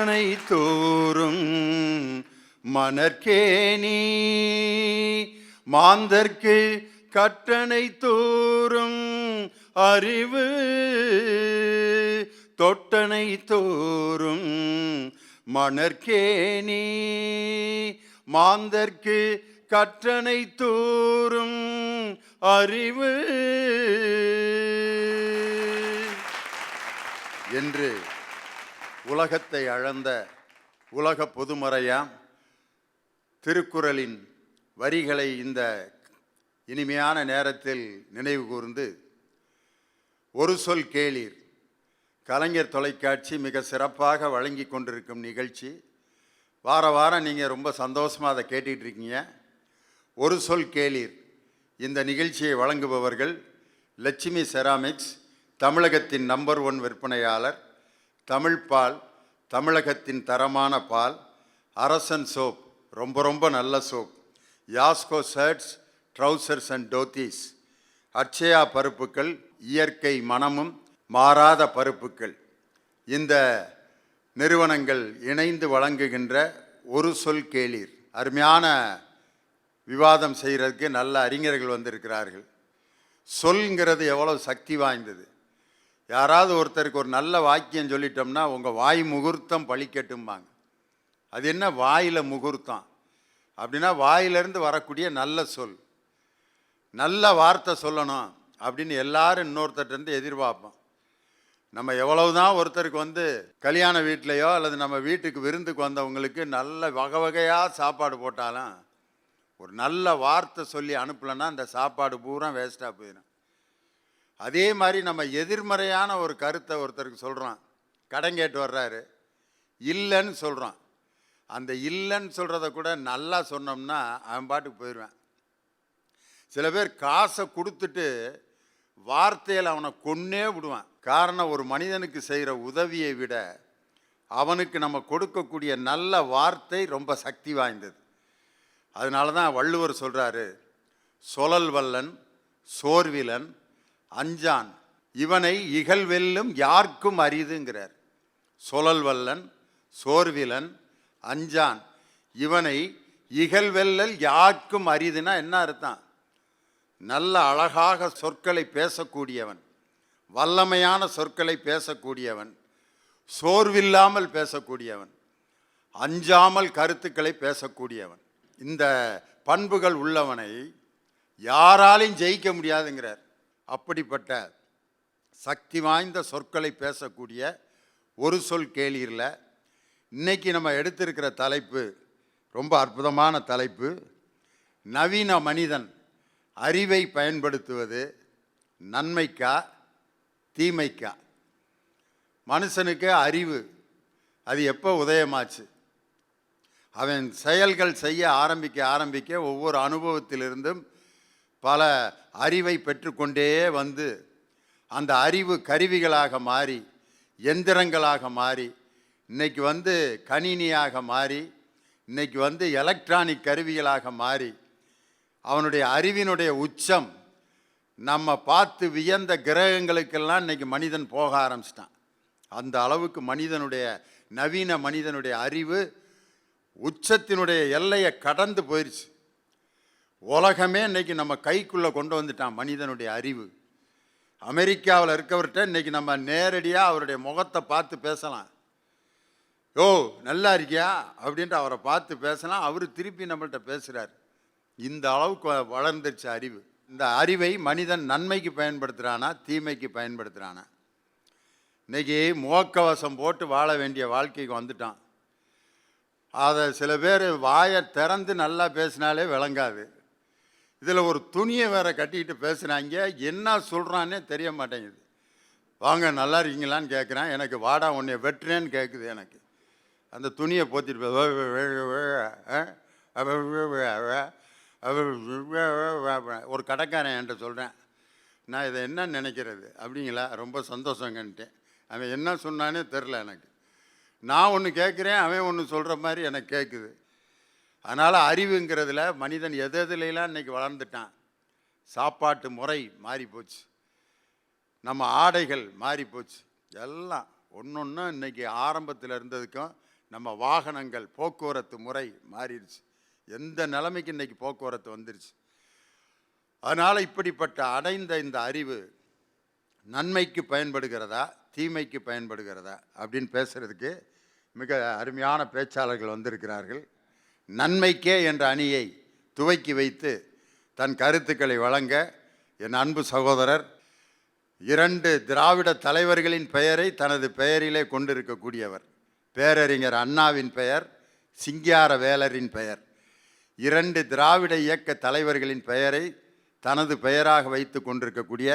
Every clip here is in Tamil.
தொட்டனை தோறும் மணற்கேணி மாந்தர்க்கு கட்டணை தோறும் அறிவு தொட்டனை தோறும் மணற்கேணி மாந்தர்க்கு கற்றனை தோறும் அறிவு என்று உலகத்தை அளந்த உலக பொதுமறையாம் திருக்குறளின் வரிகளை இந்த இனிமையான நேரத்தில் நினைவு கூர்ந்து ஒரு சொல் கேளீர் கலைஞர் தொலைக்காட்சி மிக சிறப்பாக வழங்கி கொண்டிருக்கும் நிகழ்ச்சி. வார வாரம் நீங்கள் ரொம்ப சந்தோஷமாக அதை கேட்டுட்டு இருக்கீங்க. ஒரு சொல் கேளீர் இந்த நிகழ்ச்சியை வழங்குபவர்கள் லட்சுமி செராமிக்ஸ், தமிழகத்தின் நம்பர் 1 விற்பனையாளர், தமிழ் பால், தமிழகத்தின் தரமான பால், அரசன் சோப், ரொம்ப ரொம்ப நல்ல சோப், யாஸ்கோ shirts, trousers and dhotis, Akshaya பருப்புக்கள், இயற்கை மனமும் மாறாத பருப்புக்கள். இந்த நிறுவனங்கள் இணைந்து வழங்குகின்ற ஒரு சொல் கேளீர். அருமையான விவாதம் செய்கிறதுக்கு நல்ல அறிஞர்கள் வந்திருக்கிறார்கள். சொல்ங்கிறது எவ்வளவு சக்தி வாய்ந்தது. யாராவது ஒருத்தருக்கு ஒரு நல்ல வாக்கியம் சொல்லிட்டோம்னா உங்கள் வாய் முகூர்த்தம் பழிக்கட்டும்பாங்க. அது என்ன வாயில் முகூர்த்தம் அப்படின்னா வாயிலிருந்து வரக்கூடிய நல்ல சொல், நல்ல வார்த்தை சொல்லணும் அப்படின்னு எல்லாரும் இன்னொருத்தர்கிட்ட எதிர்பார்ப்போம். நம்ம எவ்வளவுதான் ஒருத்தருக்கு கல்யாண வீட்லையோ அல்லது நம்ம வீட்டுக்கு விருந்துக்கு வந்தவங்களுக்கு நல்ல வகை வகையாக சாப்பாடு போட்டாலும் ஒரு நல்ல வார்த்தை சொல்லி அனுப்பலைன்னா அந்த சாப்பாடு பூரா வேஸ்ட்டாக போயிடும். அதே மாதிரி நம்ம எதிர்மறையான ஒரு கருத்தை ஒருத்தருக்கு சொல்கிறோம், கடன் கேட்டு வர்றாரு, இல்லைன்னு சொல்கிறோம். அந்த இல்லைன்னு சொல்கிறத கூட நல்லா சொன்னோம்னா அவன் பாட்டுக்கு போயிடுவேன். சில பேர் காசை கொடுத்துட்டு வார்த்தையில் அவனை கொன்னே விடுவான். காரணம், ஒரு மனிதனுக்கு செய்கிற உதவியை விட அவனுக்கு நம்ம கொடுக்கக்கூடிய நல்ல வார்த்தை ரொம்ப சக்தி வாய்ந்தது. அதனால தான் வள்ளுவர் சொல்கிறாரு, சொலல் வல்லன் சோர்விலன் அஞ்சான் இவனை இகழ்வெல்லும் யாருக்கும் அரிதுங்கிறார். சொலல் வல்லன் சோர்விலன் அஞ்சான் இவனை இகழ்வெல்லல் யாருக்கும் அரிதுன்னா என்ன அர்த்தம்? நல்ல அழகாக சொற்களை பேசக்கூடியவன், வல்லமையான சொற்களை பேசக்கூடியவன், சோர்வில்லாமல் பேசக்கூடியவன், அஞ்சாமல் கருத்துக்களை பேசக்கூடியவன். இந்த பண்புகள் உள்ளவனை யாராலையும் ஜெயிக்க முடியாதுங்கிறார். அப்படிப்பட்ட சக்தி வாய்ந்த சொற்களை பேசக்கூடிய ஒரு சொல் கேளீரில் இன்னைக்கு நம்ம எடுத்திருக்கிற தலைப்பு ரொம்ப அற்புதமான தலைப்பு. நவீன மனிதன் அறிவை பயன்படுத்துவது நன்மைக்கா தீமைக்கா? மனுஷனுக்கு அறிவு அது எப்போ உதயமாச்சு? அவன் செயல்கள் செய்ய ஆரம்பிக்க ஒவ்வொரு அனுபவத்திலிருந்தும் பல அறிவை பெற்றுக்கொண்டே அந்த அறிவு கருவிகளாக மாறி, எந்திரங்களாக மாறி, இன்னைக்கு கணினியாக மாறி, இன்னைக்கு எலக்ட்ரானிக் கருவிகளாக மாறி, அவனுடைய அறிவினுடைய உச்சம் நம்ம பார்த்து வியந்த கிரகங்களுக்கெல்லாம் இன்னைக்கு மனிதன் போக ஆரம்பிச்சிட்டான். அந்த அளவுக்கு நவீன மனிதனுடைய அறிவு உச்சத்தினுடைய எல்லையை கடந்து போயிடுச்சு. உலகமே இன்னைக்கு நம்ம கைக்குள்ளே கொண்டு வந்துட்டான் மனிதனுடைய அறிவு. அமெரிக்காவில் இருக்கவர்கிட்ட இன்னைக்கு நம்ம நேரடியாக அவருடைய முகத்தை பார்த்து பேசலாம். யோ நல்லா இருக்கியா அப்படின்ட்டு அவரை பார்த்து பேசலாம், அவர் திருப்பி நம்மள்கிட்ட பேசுகிறார். இந்த அளவுக்கு வளர்ந்துருச்சு அறிவு. இந்த அறிவை மனிதன் நன்மைக்கு பயன்படுத்துகிறானா தீமைக்கு பயன்படுத்துகிறானா? இன்றைக்கி முகக்கவசம் போட்டு வாழ வேண்டிய வாழ்க்கைக்கு வந்துட்டான். அதை சில பேர் வாயை திறந்து நல்லா பேசினாலே விளங்காது. இதில் ஒரு துணியை வேற கட்டிக்கிட்டு பேசுகிறாங்க, என்ன சொல்கிறான்னே தெரிய மாட்டேங்குது. வாங்க நல்லா இருக்கீங்களான்னு கேட்குறேன், எனக்கு வாடா உன்னை வெட்டுறேன்னு கேட்குது. எனக்கு அந்த துணியை போத்திட்டு ஒரு கடைக்காரன் என்கிட்ட சொல்கிறேன், நான் இதை என்ன நினைக்கிறது அப்படிங்களா, ரொம்ப சந்தோஷங்கன்ட்டேன். அவன் என்ன சொன்னானே தெரில எனக்கு. நான் ஒன்று கேட்குறேன், அவன் ஒன்று சொல்கிற மாதிரி எனக்கு கேட்குது. அதனால் அறிவுங்கிறதுல மனிதன் எதுலாம் இன்றைக்கி வளர்ந்துட்டான். சாப்பாட்டு முறை மாறி போச்சு, நம்ம ஆடைகள் மாறி போச்சு, எல்லாம் ஒன்று ஒன்று இன்றைக்கி ஆரம்பத்தில் இருந்ததுக்கும் நம்ம வாகனங்கள் போக்குவரத்து முறை மாறிடுச்சு. எந்த நிலைமைக்கு இன்றைக்கி போக்குவரத்து வந்துருச்சு. அதனால் இப்படிப்பட்ட அடைந்த இந்த அறிவு நன்மைக்கு பயன்படுகிறதா தீமைக்கு பயன்படுகிறதா அப்படின்னு பேசுகிறதுக்கு மிக அருமையான பேச்சாளர்கள் வந்திருக்கிறார்கள். நன்மைக்கே என்ற அணியை துவக்கி வைத்து தன் கருத்துக்களை வழங்க என் அன்பு சகோதரர் 2 திராவிட தலைவர்களின் பெயரை தனது பெயரிலே கொண்டிருக்கக்கூடியவர். பேரறிஞர் அண்ணாவின் பெயர், சிங்காரவேலரின் பெயர். 2 திராவிட இயக்க தலைவர்களின் பெயரை தனது பெயராக வைத்து கொண்டிருக்கக்கூடிய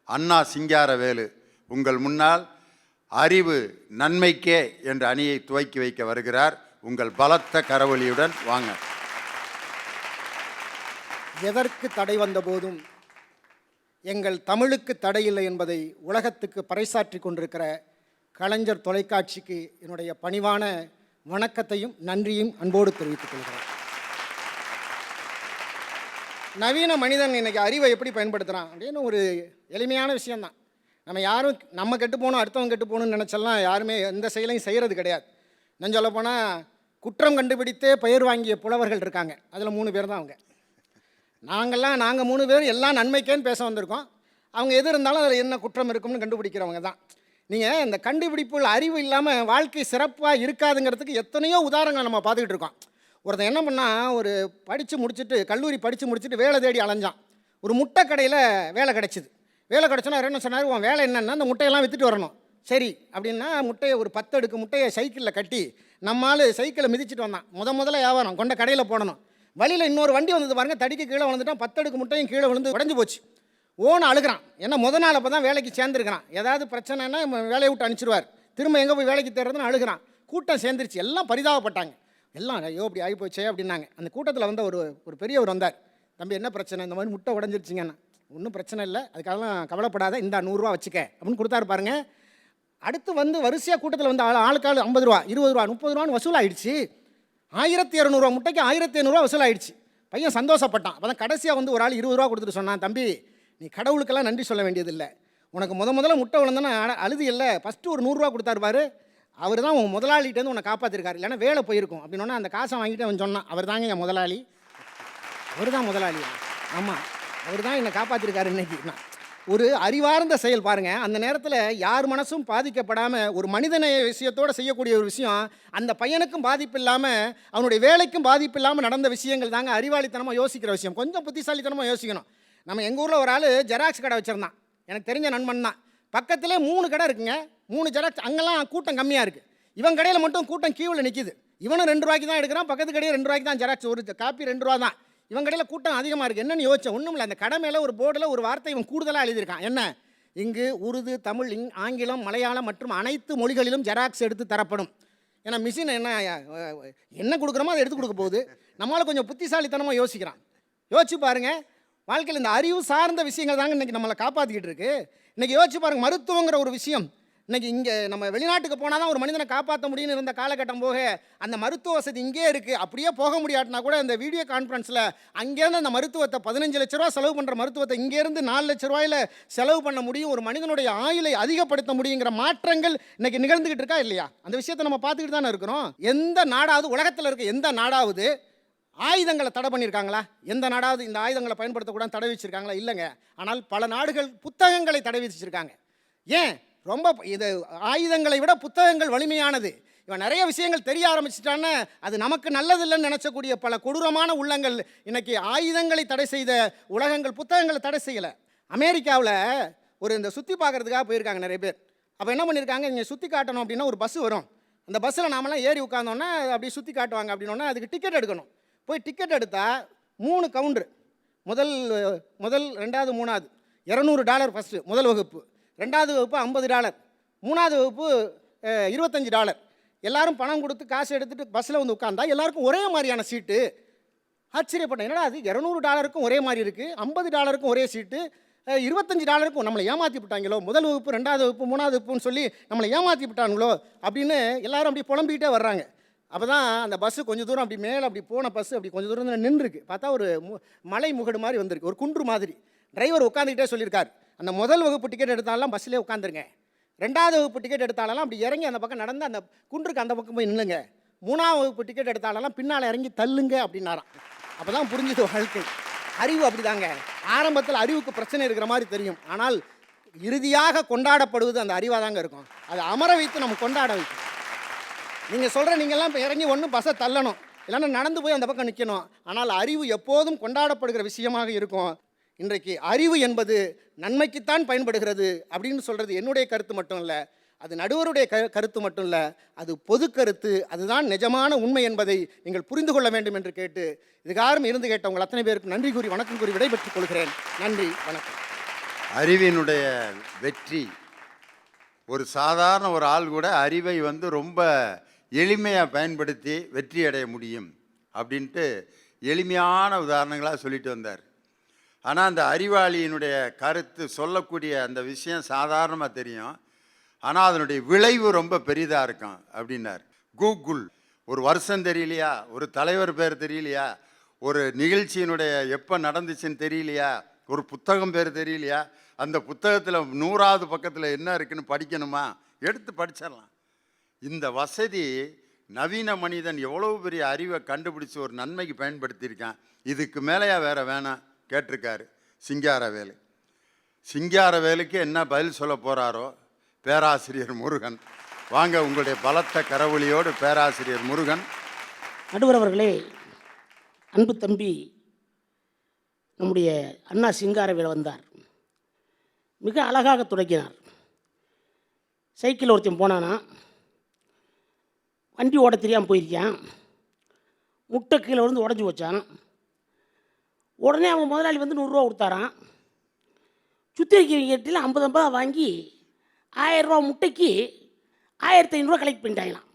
அண்ணா சிங்காரவேலு உங்கள் முன்னால் அறிவு நன்மைக்கே என்ற அணியை துவக்கி வைக்க வருகிறார். உங்கள் பலத்த கரவொலியுடன் வாங்க. எதற்கு தடை வந்த போதும் எங்கள் தமிழுக்கு தடையில்லை என்பதை உலகத்துக்கு பறைசாற்றி கொண்டிருக்கிற கலைஞர் தொலைக்காட்சிக்கு என்னுடைய பணிவான வணக்கத்தையும் நன்றியும் அன்போடு தெரிவித்துக் கொள்கிறேன். நவீன மனிதன் இன்னைக்கு அறிவை எப்படி பயன்படுத்துகிறான் அப்படின்னு ஒரு எளிமையான விஷயந்தான். நம்ம யாரும் நம்ம கெட்டு போகணும் அடுத்தவங்க கெட்டு போகணும்னு நினச்செல்லாம் யாருமே எந்த செயலையும் செய்கிறது கிடையாது. நான் சொல்லப்போனால் குற்றம் கண்டுபிடித்தே பெயர் வாங்கிய புலவர்கள் இருக்காங்க. அதில் 3 பேர் தான் அவங்க. நாங்கள் 3 பேர் எல்லாம் நன்மைக்கேன்னு பேச வந்திருக்கோம். அவங்க எது இருந்தாலும் அதில் என்ன குற்றம் இருக்கும்னு கண்டுபிடிக்கிறவங்க தான். நீங்கள் இந்த கண்டுபிடிப்புகள் அறிவு இல்லாமல் வாழ்க்கை சிறப்பாக இருக்காதுங்கிறதுக்கு எத்தனையோ உதாரணங்களை நம்ம பார்த்துக்கிட்டு இருக்கோம். ஒருத்தன் என்ன பண்ணால், ஒரு கல்லூரி படித்து முடிச்சுட்டு வேலை தேடி அலைஞ்சான். ஒரு முட்டை கடையில் வேலை கிடச்சிது. வேலை கிடச்சோன்னா என்ன சொன்னார், உன் வேலை என்னென்னா அந்த முட்டையெல்லாம் விற்றுட்டு வரணும். சரி அப்படின்னா முட்டையை ஒரு 10 அடுக்கு முட்டையை சைக்கிளில் கட்டி நம்மால் சைக்கிளை மிதிச்சுட்டு வந்தான். முதல்ல வியாபாரம் கொண்ட கடையில் போடணும். வழியில் இன்னொரு வண்டி வந்தது பாருங்கள், தடிக்கு கீழே விழுந்துட்டான். 10 அடுக்கு முட்டையும் கீழே விழுந்து உடஞ்சி போச்சு. ஓன்னு அழுகிறான். ஏன்னா நாள் அப்போ தான் வேலைக்கு சேர்ந்துருக்கிறான். ஏதாவது பிரச்சனைனா வேலையை விட்டு அனுப்பிச்சிடுவார். திரும்ப எங்கே போய் வேலைக்கு தேடுறதுன்னு அழுகிறான். கூட்டம் சேர்ந்துருச்சு. எல்லாம் பரிதாபப்பட்டாங்க. எல்லாம் ஐயோ இப்படி ஆகி போச்சே அப்படின்னாங்க. அந்த கூட்டத்தில் வந்து ஒரு பெரியவர் வந்தார். தம்பி என்ன பிரச்சனை, இந்த மாதிரி முட்டை உடஞ்சிருச்சிங்கண்ணா. ஒன்றும் பிரச்சனை இல்லை, அதுக்காகலாம் கவலைப்படாத, இந்த 100 ரூபா வச்சுக்க அப்படின்னு கொடுத்தாரு பாருங்க. அடுத்து வந்து வரிசையாக கூட்டத்தில் வந்து ஆளுக்காள் 50 ரூபா 20 ரூபா 30 ரூபான்னு வசூலாகிடுச்சு. 1200 ரூபா முட்டைக்கு 1500 ரூபா வசூலாகிடுச்சு. பையன் சந்தோஷப்பட்டான். அப்போ தான் கடைசியாக வந்து ஒரு ஆள் 20 ரூபா கொடுத்துட்டு சொன்னான், தம்பி நீ கடவுளுக்கெல்லாம் நன்றி சொல்ல வேண்டியதில்லை, உனக்கு முதல்ல முட்டை விழுந்தோன்னா அழுது இல்லை, ஃபஸ்ட்டு ஒரு 100 ரூபா கொடுத்தாரு பாரு, அவர் தான் உன் முதலாளிகிட்டேருந்து உன்னை காப்பாற்றிருக்காரு, இல்லைன்னா வேலை போயிருக்கும் அப்படின்னா அந்த காசை வாங்கிட்டு அவன் சொன்னான், அவர் தாங்க என் முதலாளி, அவர் தான் முதலாளியா, ஆமாம் அவர் தான் என்னை காப்பாற்றிருக்காரு இன்னைக்கு. ஒரு அறிவார்ந்த செயல் பாருங்கள். அந்த நேரத்தில் யார் மனசும் பாதிக்கப்படாமல் ஒரு மனிதநேய விஷயத்தோடு செய்யக்கூடிய ஒரு விஷயம், அந்த பையனுக்கும் பாதிப்பு இல்லாமல் அவனுடைய வேலைக்கும் பாதிப்பு இல்லாமல் நடந்த விஷயங்கள் தாங்க அறிவாளித்தனமாக யோசிக்கிற விஷயம். கொஞ்சம் புத்திசாலித்தனமாக யோசிக்கணும். நம்ம எங்கள் ஊரில் ஒரு ஆள் ஜெராக்ஸ் கடை வச்சுருந்தான். எனக்கு தெரிஞ்ச நண்பன் தான். பக்கத்தில் 3 கடை இருக்குங்க. 3 ஜெராக்ஸ். அங்கெல்லாம் கூட்டம் கம்மியாக இருக்குது. இவன் கடையில் மட்டும் கூட்டம் கியூவில் நிற்கிது. இவனும் 2 ரூபாய்க்கு தான் எடுக்கிறான். பக்கத்து கடையே 2 ரூபாய்க்கு தான் ஜெராக்ஸ். ஒரு காப்பி 2 ரூபா தான். இவன் கடையில் கூட்டம் அதிகமாக இருக்குது. என்னென்னு யோசிச்சேன். ஒன்றும் இல்லை, அந்த கடை மேலே ஒரு போர்டில் ஒரு வார்த்தை இவன் கூடுதலாக எழுதியிருக்கான். என்ன, இங்கு உருது, தமிழ், ஆங்கிலம், மலையாளம் மற்றும் அனைத்து மொழிகளிலும் ஜெராக்ஸ் எடுத்து தரப்படும். ஏன்னா மிஷின் என்ன கொடுக்குறோமோ அதை எடுத்து கொடுக்க போகுது. நம்மளால் கொஞ்சம் புத்திசாலித்தனமாக யோசிக்கிறான். யோசிச்சு பாருங்கள், வாழ்க்கையில் இந்த அறிவு சார்ந்த விஷயங்கள் தாங்க இன்றைக்கி நம்மளை காப்பாற்றிக்கிட்டு இருக்கு. இன்றைக்கி யோசிச்சு பாருங்கள், மருத்துவங்கிற ஒரு விஷயம் இன்றைக்கி இங்கே நம்ம வெளிநாட்டுக்கு போனால் தான் ஒரு மனிதனை காப்பாற்ற முடியும்னு இருந்த காலகட்டம் போக அந்த மருத்துவ வசதி இங்கே இருக்குது. அப்படியே போக முடியாட்டினா கூட இந்த வீடியோ கான்ஃபரன்ஸில் அங்கேருந்து அந்த மருத்துவத்தை 15 லட்ச ரூபா செலவு பண்ணுற மருத்துவத்தை இங்கேருந்து 4 லட்ச ரூபாயில் செலவு பண்ண முடியும். ஒரு மனிதனுடைய ஆயுளை அதிகப்படுத்த முடியுங்கிற மாற்றங்கள் இன்றைக்கி நிகழ்ந்துக்கிட்டு இருக்கா இல்லையா? அந்த விஷயத்தை நம்ம பார்த்துக்கிட்டு தானே இருக்கிறோம். எந்த நாடாவது, உலகத்தில் இருக்க எந்த நாடாவது ஆயுதங்களை தடை பண்ணியிருக்காங்களா? எந்த நாடாவது இந்த ஆயுதங்களை பயன்படுத்தக்கூடாது தடை வச்சுருக்காங்களா? இல்லைங்க. ஆனால் பல நாடுகள் புத்தகங்களை தடை வச்சுருக்காங்க. ஏன்? ரொம்ப இது ஆயுதங்களை விட புத்தகங்கள் வலிமையானது. இவன் நிறைய விஷயங்கள் தெரிய ஆரம்பிச்சிட்டான்னு அது நமக்கு நல்லதில்லைன்னு நினச்சக்கூடிய பல கொடூரமான உள்ளங்கள் இன்றைக்கி ஆயுதங்களை தடை செய்த உலகங்கள் புத்தகங்களை தடை செய்யலை. அமெரிக்காவில் இந்த சுற்றி பார்க்குறதுக்காக போயிருக்காங்க நிறைய பேர். அப்போ என்ன பண்ணியிருக்காங்க, இங்கே சுற்றி காட்டணும் அப்படின்னா ஒரு பஸ்ஸு வரும். அந்த பஸ்ஸில் நாமெல்லாம் ஏறி உட்காந்தோன்னா அப்படியே சுற்றி காட்டுவாங்க. அப்படின்னோன்னா அதுக்கு டிக்கெட் எடுக்கணும். போய் டிக்கெட் எடுத்தால் 3 கவுண்டரு, முதல் 2வது 3வது $200 ஃபஸ்ட்டு முதல் வகுப்பு, 2வது வகுப்பு $50, 3வது வகுப்பு $25. எல்லோரும் பணம் கொடுத்து காசு எடுத்துகிட்டு பஸ்ஸில் வந்து உட்காந்தா எல்லாருக்கும் ஒரே மாதிரியான சீட்டு. ஆச்சரியப்பட்டேன், என்னடா அது $200 ஒரே மாதிரி இருக்குது, $50 ஒரே சீட்டு, $25 நம்மளை ஏமாற்றி விட்டாங்களோ, முதல் வகுப்பு 2வது வகுப்பு 3வது வகுப்புன்னு சொல்லி நம்மளை ஏமாற்றி விட்டாங்களோ அப்படின்னு எல்லாரும் அப்படி புலம்பிக்கிட்டே வர்றாங்க. அப்போ தான் அந்த பஸ்ஸு கொஞ்சம் தூரம் அப்படி மேலே அப்படி போன பஸ்ஸு அப்படி கொஞ்சம் தூரம் நின்றுருக்கு. பார்த்தா ஒரு மலை முகடு மாதிரி வந்திருக்கு, ஒரு குன்று மாதிரி. டிரைவர் உட்காந்துக்கிட்டே சொல்லியிருக்கார், அந்த முதல் வகுப்பு டிக்கெட் எடுத்தாலும் பஸ்ஸிலே உட்காந்துருங்க, 2வது வகுப்பு டிக்கெட் எடுத்தாலெல்லாம் அப்படி இறங்கி அந்த பக்கம் நடந்து அந்த குன்றுக்கு அந்த பக்கம் போய் நில்லுங்க. 3ஆம் வகுப்பு டிக்கெட் எடுத்தாலெல்லாம் பின்னால் இறங்கி தள்ளுங்க அப்படின்னாராம். அப்போ தான் புரிஞ்சுது வாழ்க்கை. அறிவு அப்படிதாங்க. ஆரம்பத்தில் அறிவுக்கு பிரச்சனை இருக்கிற மாதிரி தெரியும். ஆனால் இறுதியாக கொண்டாடப்படுவது அந்த அறிவாக தாங்க இருக்கும். அதை அமர வைத்து நம்ம கொண்டாட வைக்கும். நீங்கள் சொல்கிற நீங்கள்லாம் இப்போ இறங்கி ஒன்றும் பஸ்ஸை தள்ளணும், இல்லைன்னா நடந்து போய் அந்த பக்கம் நிற்கணும். ஆனால் அறிவு எப்போதும் கொண்டாடப்படுகிற விஷயமாக இருக்கும். இன்றைக்கு அறிவு என்பது நன்மைக்குத்தான் பயன்படுகிறது அப்படின்னு சொல்கிறது என்னுடைய கருத்து மட்டும் இல்லை, அது நடுவருடைய கருத்து மட்டும் இல்லை, அது பொது கருத்து. அதுதான் நிஜமான உண்மை என்பதை நீங்கள் புரிந்து கொள்ள வேண்டும் என்று கேட்டு, இதுகாரம் இருந்து கேட்ட உங்கள் அத்தனை பேருக்கு நன்றி கூறி வணக்கம் கூறி விடைபெற்றுக் கொள்கிறேன். நன்றி, வணக்கம். அறிவினுடைய வெற்றி, ஒரு சாதாரண ஒரு ஆள் கூட அறிவை ரொம்ப எளிமையாக பயன்படுத்தி வெற்றி அடைய முடியும் அப்படின்ட்டு எளிமையான உதாரணங்களாக சொல்லிட்டு வந்தார். ஆனால் அந்த அறிவாளியினுடைய கருத்து சொல்லக்கூடிய அந்த விஷயம் சாதாரணமாக தெரியும், ஆனால் அதனுடைய விளைவு ரொம்ப பெரிதாக இருக்கும் அப்படின்னார். கூகுள் ஒரு வருஷம் தெரியலையா, ஒரு தலைவர் பேர் தெரியலையா, ஒரு நிகழ்ச்சியினுடைய எப்போ நடந்துச்சுன்னு தெரியலையா, ஒரு புத்தகம் பேர் தெரியலையா, அந்த புத்தகத்தில் 100வது பக்கத்தில் என்ன இருக்குன்னு படிக்கணுமா, எடுத்து படிச்சிடலாம். இந்த வசதி நவீன மனிதன் எவ்வளவு பெரிய அறிவை கண்டுபிடிச்சி ஒரு நன்மைக்கு பயன்படுத்தியிருக்கான். இதுக்கு மேலேயா வேற வேணாம் கேட்டிருக்காரு சிங்காரவேலு. சிங்காரவேலுக்கு என்ன பதில் சொல்ல போகிறாரோ பேராசிரியர் முருகன். வாங்க, உங்களுடைய பலத்த கரவொலியோடு பேராசிரியர் முருகன். நடுவர் அவர்களே, அன்பு தம்பி நம்முடைய அண்ணா சிங்காரவேல் வந்தார். மிக அழகாக தொடங்கினார். சைக்கிள் ஒருத்தன் போனானா, வண்டி ஓட தெரியாமல் போயிருக்கான், முட்டை கீழே விழுந்து உடஞ்சி வச்சான். உடனே அவன் முதலாளி 100 ரூபா கொடுத்தாரான். சுத்திரிக்கை கேட்டில் 50 வாங்கி 1000 ரூபா முட்டைக்கு 1500 கலெக்ட் பண்ணிட்டாங்களாம்.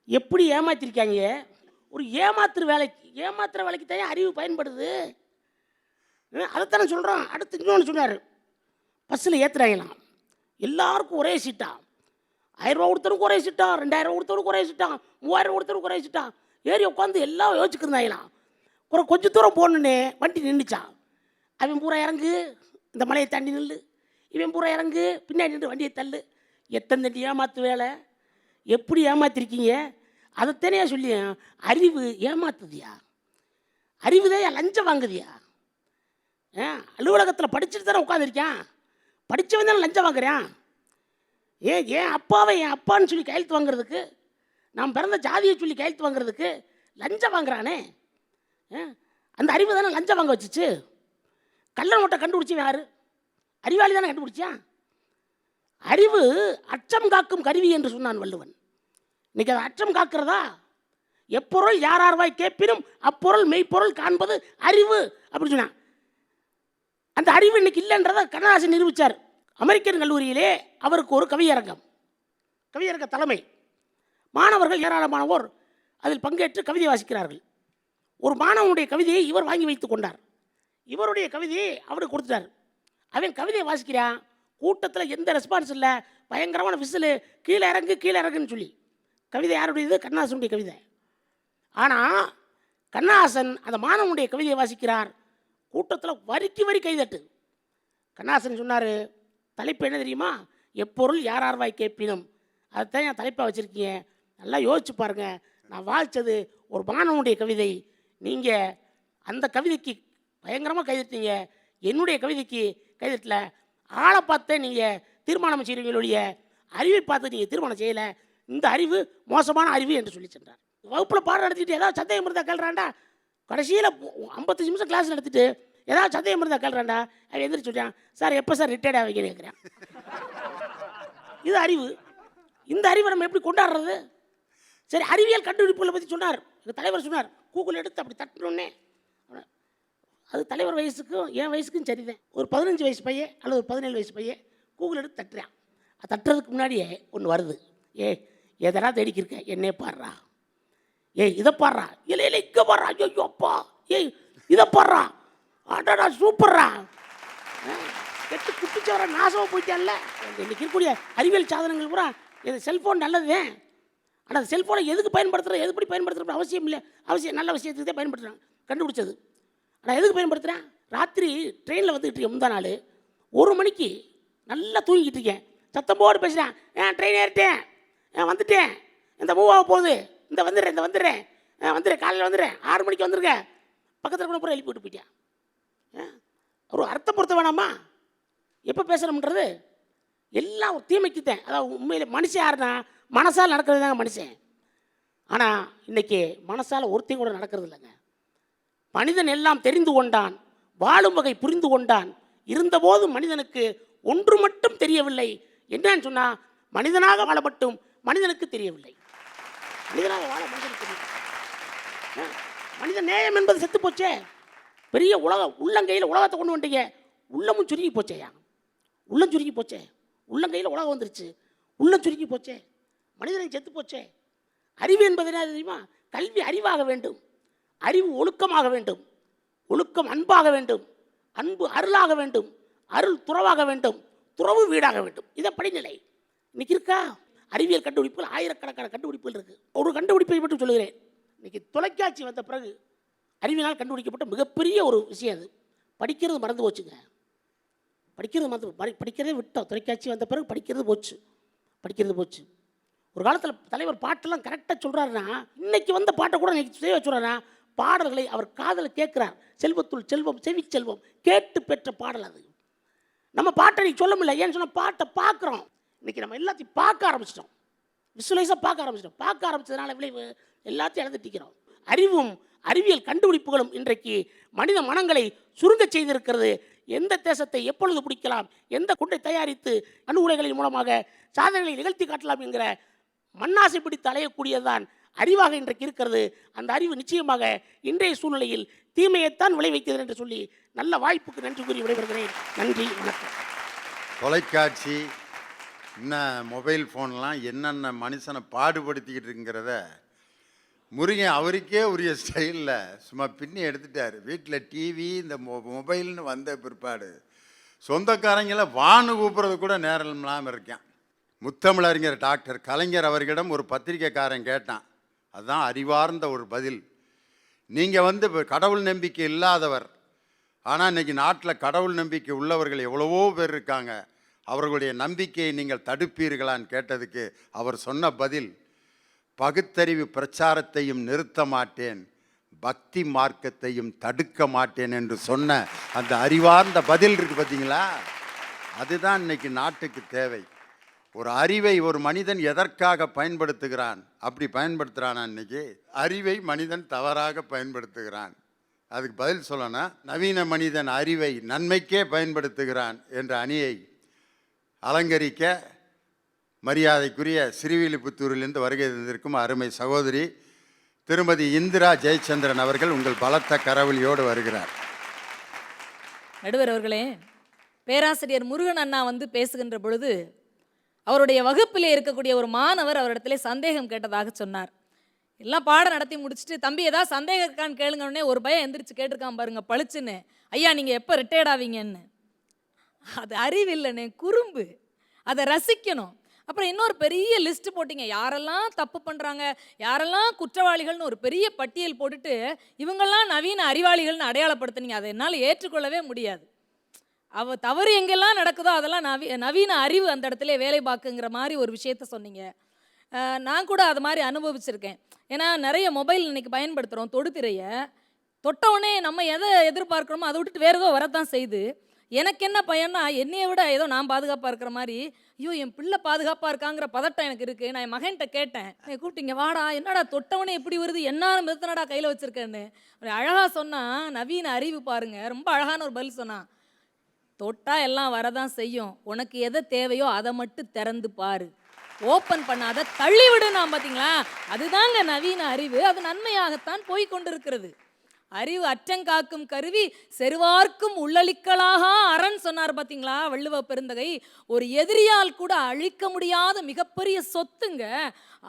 எப்படி ஏமாத்திருக்காங்க? ஒரு ஏமாத்துற வேலைக்கு தான் அறிவு பயன்படுது. அதைத்தானே சொல்கிறோம். அடுத்து இன்னொன்று சொன்னார், பஸ்ஸில் ஏற்றுறாங்களாம், எல்லாருக்கும் ஒரே சீட்டா. 1000 ரூபா கொடுத்தவனுக்கு ஒரே சீட்டா, 2000 ரூபா கொடுத்தவனுக்கு ஒரே சீட்டா, 3000 கொடுத்தவனுக்கு ஒரே சீட்டா. ஏறி உட்காந்து எல்லாம் யோசிச்சுருந்தாங்களாம். கொஞ்சம் தூரம் போகணுன்னே வண்டி நின்றுச்சான். அவன் பூரா இறங்கு, இந்த மலையை தாண்டி நில்லு, இவன் பூரா இறங்கு, பின்னாடி நின்று வண்டியை தள்ளு. எத்தனை தண்டி ஏமாத்து வேலை, எப்படி ஏமாத்திருக்கீங்க? அதைத்தானே சொல்லி அறிவு ஏமாத்துதியா? அறிவு தான் லஞ்சம் வாங்குதியா? அலுவலகத்தில் படிச்சுட்டு தானே உட்காந்துருக்கான், படித்தவன் தானே லஞ்சம் வாங்குறான். ஏன் அப்பாவை என் அப்பான்னு சொல்லி கையெழுத்து வாங்குறதுக்கு, நான் பிறந்த ஜாதியை சொல்லி கையெழுத்து வாங்குறதுக்கு லஞ்சம் வாங்குறானே. அந்த அறிவு தானே லஞ்சம் வாங்க வச்சிச்சு. கள்ள நோட்டை கண்டுபிடிச்சவன் யாரு? அறிவாளி தானே கண்டுபிடிச்சான். அறிவு அச்சம் காக்கும் கருவி என்று சொன்னான் வள்ளுவன். இன்னைக்கு அது அச்சம் காக்கிறதா? எப்பொருள் யாரார்வாய் கேட்பினும் அப்பொருள் மெய்ப்பொருள் காண்பது அறிவு அப்படின்னு சொன்னான். அந்த அறிவு இன்னைக்கு இல்லைன்றதை கண்ணதாசன் நிரூபித்தார். அமெரிக்கன் கல்லூரியிலே அவருக்கு ஒரு கவியரங்க தலைமை, மாணவர்கள் ஏராளமானவோர் அதில் பங்கேற்று கவிதை வாசிக்கிறார்கள். ஒரு மாணவனுடைய கவிதையை இவர் வாங்கி வைத்து கொண்டார். இவருடைய கவிதையை அவருக்கு கொடுத்துட்டார். அவன் கவிதையை வாசிக்கிறான். கூட்டத்தில் எந்த ரெஸ்பான்ஸ் இல்லை, பயங்கரமான விசிலு, கீழே இறங்குன்னு சொல்லி. கவிதை யாருடையது? கண்ணதாசனுடைய கவிதை. ஆனால் கண்ணதாசன் அந்த மாணவனுடைய கவிதையை வாசிக்கிறார். கூட்டத்தில் வரி கைதட்டு. கண்ணதாசன் சொன்னார், தலைப்பு என்ன தெரியுமா? எப்பொருள் யாரார்வாய் கேட்பினும். அதைத்தான் என் தலைப்பாக வச்சுருக்கீங்க. நல்லா யோசிச்சு பாருங்கள். நான் வாசித்தது ஒரு மாணவனுடைய கவிதை. நீங்கள் அந்த கவிதைக்கு பயங்கரமாக கைதட்டீங்க, என்னுடைய கவிதைக்கு கைதட்டல. ஆளை பார்த்தே நீங்கள் தீர்மானம் செய்கிறீங்களுடைய அறிவை பார்த்து நீங்கள் தீர்மானம் செய்யலை. இந்த அறிவு மோசமான அறிவு என்று சொல்லி சென்றார். வகுப்பில் பாடம் நடத்திட்டு ஏதாவது சந்தேகம் இருந்தால் கேள்றாண்டா. கடைசியில் 55 நிமிஷம் கிளாஸ் நடத்திட்டு ஏதாவது சந்தேகம் இருந்தால் கேள்றாண்டா. அவன் எந்திரிச்சு சொல்லிட்டான், சார் எப்போ சார் ரிட்டையர்ட் ஆகிங்கன்னு கேட்குறேன். இது அறிவு. இந்த அறிவை நம்ம எப்படி கொண்டாடுறது? சரி, அறிவியல் கண்டுபிடிப்புகளை பற்றி சொன்னார். எங்கள் தலைவர் சொன்னார், கூகுள் எடுத்து அப்படி தட்டணுன்னே. அது தலைவர் வயசுக்கும் என் வயசுக்கும் சரிதான். ஒரு 15 வயசு பையன் அல்லது ஒரு 17 வயசு பையன் கூகுள் எடுத்து தட்டுறான். அது தட்டுறதுக்கு முன்னாடியே ஒன்று வருது, எதனா தேடிக்கிருக்க, என்னே பாடுறா, இதை பாடுறா, இல்லை இங்கே பாடுறா, ஐயோ அப்பா, இதை பாடுறா, அடடா சூப்பர்ரா, கெட்டு குட்டிச்சு வர நாசமாக போயிட்டான்ல. இன்னைக்கு இருக்கக்கூடிய அறிவியல் சாதனங்கள் பூரா இது செல்ஃபோன் நல்லதுதான். ஆனால் அந்த செல்ஃபோனை எதுக்கு பயன்படுத்துகிறோம், எதுப்படி பயன்படுத்துகிறோம் அவசியம் இல்லை. நல்ல விஷயத்துக்கு தான் பயன்படுத்துகிறான், கண்டுபிடிச்சது. ஆனால் எதுக்கு பயன்படுத்துகிறேன்? ராத்திரி ட்ரெயினில் வந்துக்கிட்டு இருக்கேன், முந்தா நாள் 1 மணிக்கு நல்லா தூங்கிட்டு இருக்கேன். சத்தம் போட்டு பேசுகிறேன். ட்ரெயின் ஏறிட்டேன், வந்துட்டேன், இந்த மூவாக போகுது, இந்த வந்துடுறேன் வந்துடுறேன் காலையில் வந்துடுறேன், 6 மணிக்கு வந்துருக்கேன், பக்கத்தில் கூட பூரா எழுப்பி விட்டு போயிட்டேன். ஒரு அர்த்தம் பொறுத்த வேணாமா எப்போ பேசணும்ன்றது? எல்லாம் ஒரு தீமைக்குத்தேன். அதாவது உண்மையில் மனுஷன் யாருன்னா மனசால் நடக்கிறது தாங்க மனுஷன். ஆனால் இன்றைக்கி மனசால் ஒருத்தையும் கூட நடக்கிறது இல்லைங்க. மனிதன் எல்லாம் தெரிந்து கொண்டான், வாழும் வகை புரிந்து கொண்டான். இருந்தபோது மனிதனுக்கு ஒன்று மட்டும் தெரியவில்லை. என்னன்னு சொன்னால் மனிதனாக வாழ மட்டும் மனிதனுக்கு தெரியவில்லை. மனிதனாக வாழ மனிதனுக்கு தெரியவில்லை. மனித நேயம் என்பது செத்து போச்சே. பெரிய உலகம் உள்ளங்கையில் உலகத்தை கொண்டு வந்துட்டீங்க, உள்ளமும் சுருங்கி போச்சேயா. உள்ளம் சுருங்கி போச்சே. உள்ளங்கையில் உலகம் வந்துருச்சு, உள்ளம் சுருங்கி போச்சே. மனிதனை செத்து போச்சே. அறிவு என்பது என்ன தெரியுமா? கல்வி அறிவாக வேண்டும், அறிவு ஒழுக்கமாக வேண்டும், ஒழுக்கம் அன்பாக வேண்டும், அன்பு அருளாக வேண்டும், அருள் துறவாக வேண்டும், துறவு வீடாக வேண்டும். இதை படிநிலை இன்னைக்கு இருக்கா? அறிவியல் கண்டுபிடிப்புகள் ஆயிரக்கணக்கான கண்டுபிடிப்புகள் இருக்குது. ஒரு கண்டுபிடிப்பை மட்டும் சொல்லுகிறேன். இன்னைக்கு தொலைக்காட்சி வந்த பிறகு அறிவினால் கண்டுபிடிக்கப்பட்ட மிகப்பெரிய ஒரு விஷயம் அது. படிக்கிறது மறந்து போச்சுங்க. படிக்கிறதே விட்டோம். தொலைக்காட்சி வந்த பிறகு படிக்கிறது போச்சு. ஒரு காலத்தில் தலைவர் பாட்டெல்லாம் கரெக்டாக சொல்கிறாருன்னா, இன்னைக்கு வந்த பாட்டை கூட இன்னைக்கு செய்ய சொல்கிறாருன்னா, பாடல்களை அவர் காதில் கேட்குறார். செல்வத்துள் செல்வம் செவி செல்வம் கேட்டு பெற்ற பாடல் அது. நம்ம பாட்டை நீ சொல்ல முடியல. ஏன்னு சொன்னால் பாட்டை பார்க்குறோம். இன்றைக்கி நம்ம எல்லாத்தையும் பார்க்க ஆரம்பிச்சிட்டோம், விசுவலைஸாக பார்க்க ஆரம்பிச்சதுனால விளைவு எல்லாத்தையும் இழந்துட்டிக்கிறோம். அறிவும் அறிவியல் கண்டுபிடிப்புகளும் இன்றைக்கு மனித மனங்களை சுருங்க செய்திருக்கிறது. எந்த தேசத்தை எப்பொழுது பிடிக்கலாம், எந்த குண்டை தயாரித்து அணு உலைகளின் மூலமாக சாதனைகளை நிகழ்த்தி காட்டலாம் என்கிற மண்ணாசை பிடித்து அலையக்கூடியதுதான் அறிவாக இன்றைக்கு இருக்கிறது. அந்த அறிவு நிச்சயமாக இன்றைய சூழ்நிலையில் தீமையைத்தான் விளைவிக்கிறது என்று சொல்லி நல்ல வாய்ப்புக்கு நன்றி கூறி விடைபெறுகிறேன். நன்றி, வணக்கம். தொலைக்காட்சி இன்னும் மொபைல் ஃபோன்லாம் என்னென்ன மனுஷனை பாடுபடுத்திக்கிட்டு இருக்குங்கிறத முருகன் அவருக்கே உரிய ஸ்டைலில் சும்மா பின்னி எடுத்துட்டார். வீட்டில் டிவி இந்த மொபைல்னு வந்த பிற்பாடு சொந்தக்காரங்களை வான்னு கூப்பிட்றது கூட நேரம் இல்லாமல் இருக்கேன். முத்தமிழறிஞர் டாக்டர் கலைஞர் அவர்களிடம் ஒரு பத்திரிக்கைக்காரன் கேட்டான். அதுதான் அறிவார்ந்த ஒரு பதில். நீங்கள் கடவுள் நம்பிக்கை இல்லாதவர், ஆனால் இன்றைக்கி நாட்டில் கடவுள் நம்பிக்கை உள்ளவர்கள் எவ்வளவோ பேர் இருக்காங்க, அவர்களுடைய நம்பிக்கையை நீங்கள் தடுப்பீர்களான்னு கேட்டதுக்கு அவர் சொன்ன பதில், பகுத்தறிவு பிரச்சாரத்தையும் நிறுத்த மாட்டேன், பக்தி மார்க்கத்தையும் தடுக்க மாட்டேன் என்று சொன்ன அந்த அறிவார்ந்த பதில் இருக்குது பார்த்தீங்களா? அதுதான் இன்னைக்கு நாட்டுக்கு தேவை. ஒரு அறிவை ஒரு மனிதன் எதற்காக பயன்படுத்துகிறான், அப்படி பயன்படுத்துகிறானா? இன்னைக்கு அறிவை மனிதன் தவறாக பயன்படுத்துகிறான். அதுக்கு பதில் சொல்லணும், நவீன மனிதன் அறிவை நன்மைக்கே பயன்படுத்துகிறான் என்ற அணியை அலங்கரிக்க மரியாதைக்குரிய ஸ்ரீவில்லிபுத்தூரிலிருந்து வருகை தந்திருக்கும் அருமை சகோதரி திருமதி இந்திரா ஜெயச்சந்திரன் அவர்கள் உங்கள் பலத்த கரவொலியோடு வருகிறார். நடுவர் அவர்களே, பேராசிரியர் முருகன் அண்ணா பேசுகின்ற பொழுது அவருடைய வகுப்பிலே இருக்கக்கூடிய ஒரு மாணவர் அவரிடத்திலே சந்தேகம் கேட்டதாக சொன்னார். எல்லாம் பாடம் நடத்தி முடிச்சுட்டு, தம்பி ஏதாவது சந்தேகம் இருக்கான்னு கேளுங்கன்னே ஒரு பையன் எந்திரிச்சு கேட்டிருக்கான் பாருங்க பளிச்சுன்னு, ஐயா நீங்கள் எப்போ ரிட்டையர்ட் ஆவீங்கன்னு. அது அறிவில்லைண்ணே, குறும்பு. அதை ரசிக்கணும். அப்புறம் இன்னொரு பெரிய லிஸ்ட் போட்டிங்க, யாரெல்லாம் தப்பு பண்ணுறாங்க, யாரெல்லாம் குற்றவாளிகள்னு ஒரு பெரிய பட்டியல் போட்டுட்டு இவங்கெல்லாம் நவீன அறிவாளிகள்னு அடையாளப்படுத்துனீங்க. அதை என்னால் ஏற்றுக்கொள்ளவே முடியாது. தவறு எங்கெல்லாம் நடக்குதோ அதெல்லாம் நவீன அறிவு அந்த இடத்துல வேலை பார்க்குங்கிற மாதிரி ஒரு விஷயத்த சொன்னீங்க. நான் கூட அது மாதிரி அனுபவிச்சிருக்கேன். ஏன்னா நிறைய மொபைல் இன்னைக்கு பயன்படுத்துகிறோம். தொடுதிரையை தொட்டவுடனே நம்ம எதை எதிர்பார்க்குறோமோ அதை விட்டுட்டு வேறு ஏதோ வரத்தான் செய்யுது. எனக்கு என்ன பயன்னா, என்னையை விட ஏதோ நான் பாதுகாப்பாக இருக்கிற மாதிரி, ஐயோ என் பிள்ளை பாதுகாப்பாக இருக்காங்கிற பதட்டம் எனக்கு இருக்குது. நான் என் மகன்கிட்ட கேட்டேன், கூப்பிட்டீங்க வாடா, என்னடா தொட்டவனே எப்படி வருது, என்ன மிதத்தனடா கையில் வச்சுருக்கேன்னு. அழகாக சொன்னான், நவீன அறிவு பாருங்க, ரொம்ப அழகான ஒரு பதில் சொன்னான். தொட்டா எல்லாம் வரதான் செய்யும், உனக்கு எதை தேவையோ அதை மட்டும் திறந்து பாரு, ஓப்பன் பண்ணாத தள்ளி விடுனா. பார்த்தீங்களா, அதுதாங்க நவீன அறிவு. அது நன்மையாகத்தான் போய் கொண்டிருக்கிறது. அறிவு அற்றங்காக்கும் கருவி செருவார்க்கும் உள்ளளிக்கலாக அரண் சொன்னார் பார்த்தீங்களா வள்ளுவ பெருந்தகை. ஒரு எதிரியால் கூட அழிக்க முடியாத மிகப்பெரிய சொத்துங்க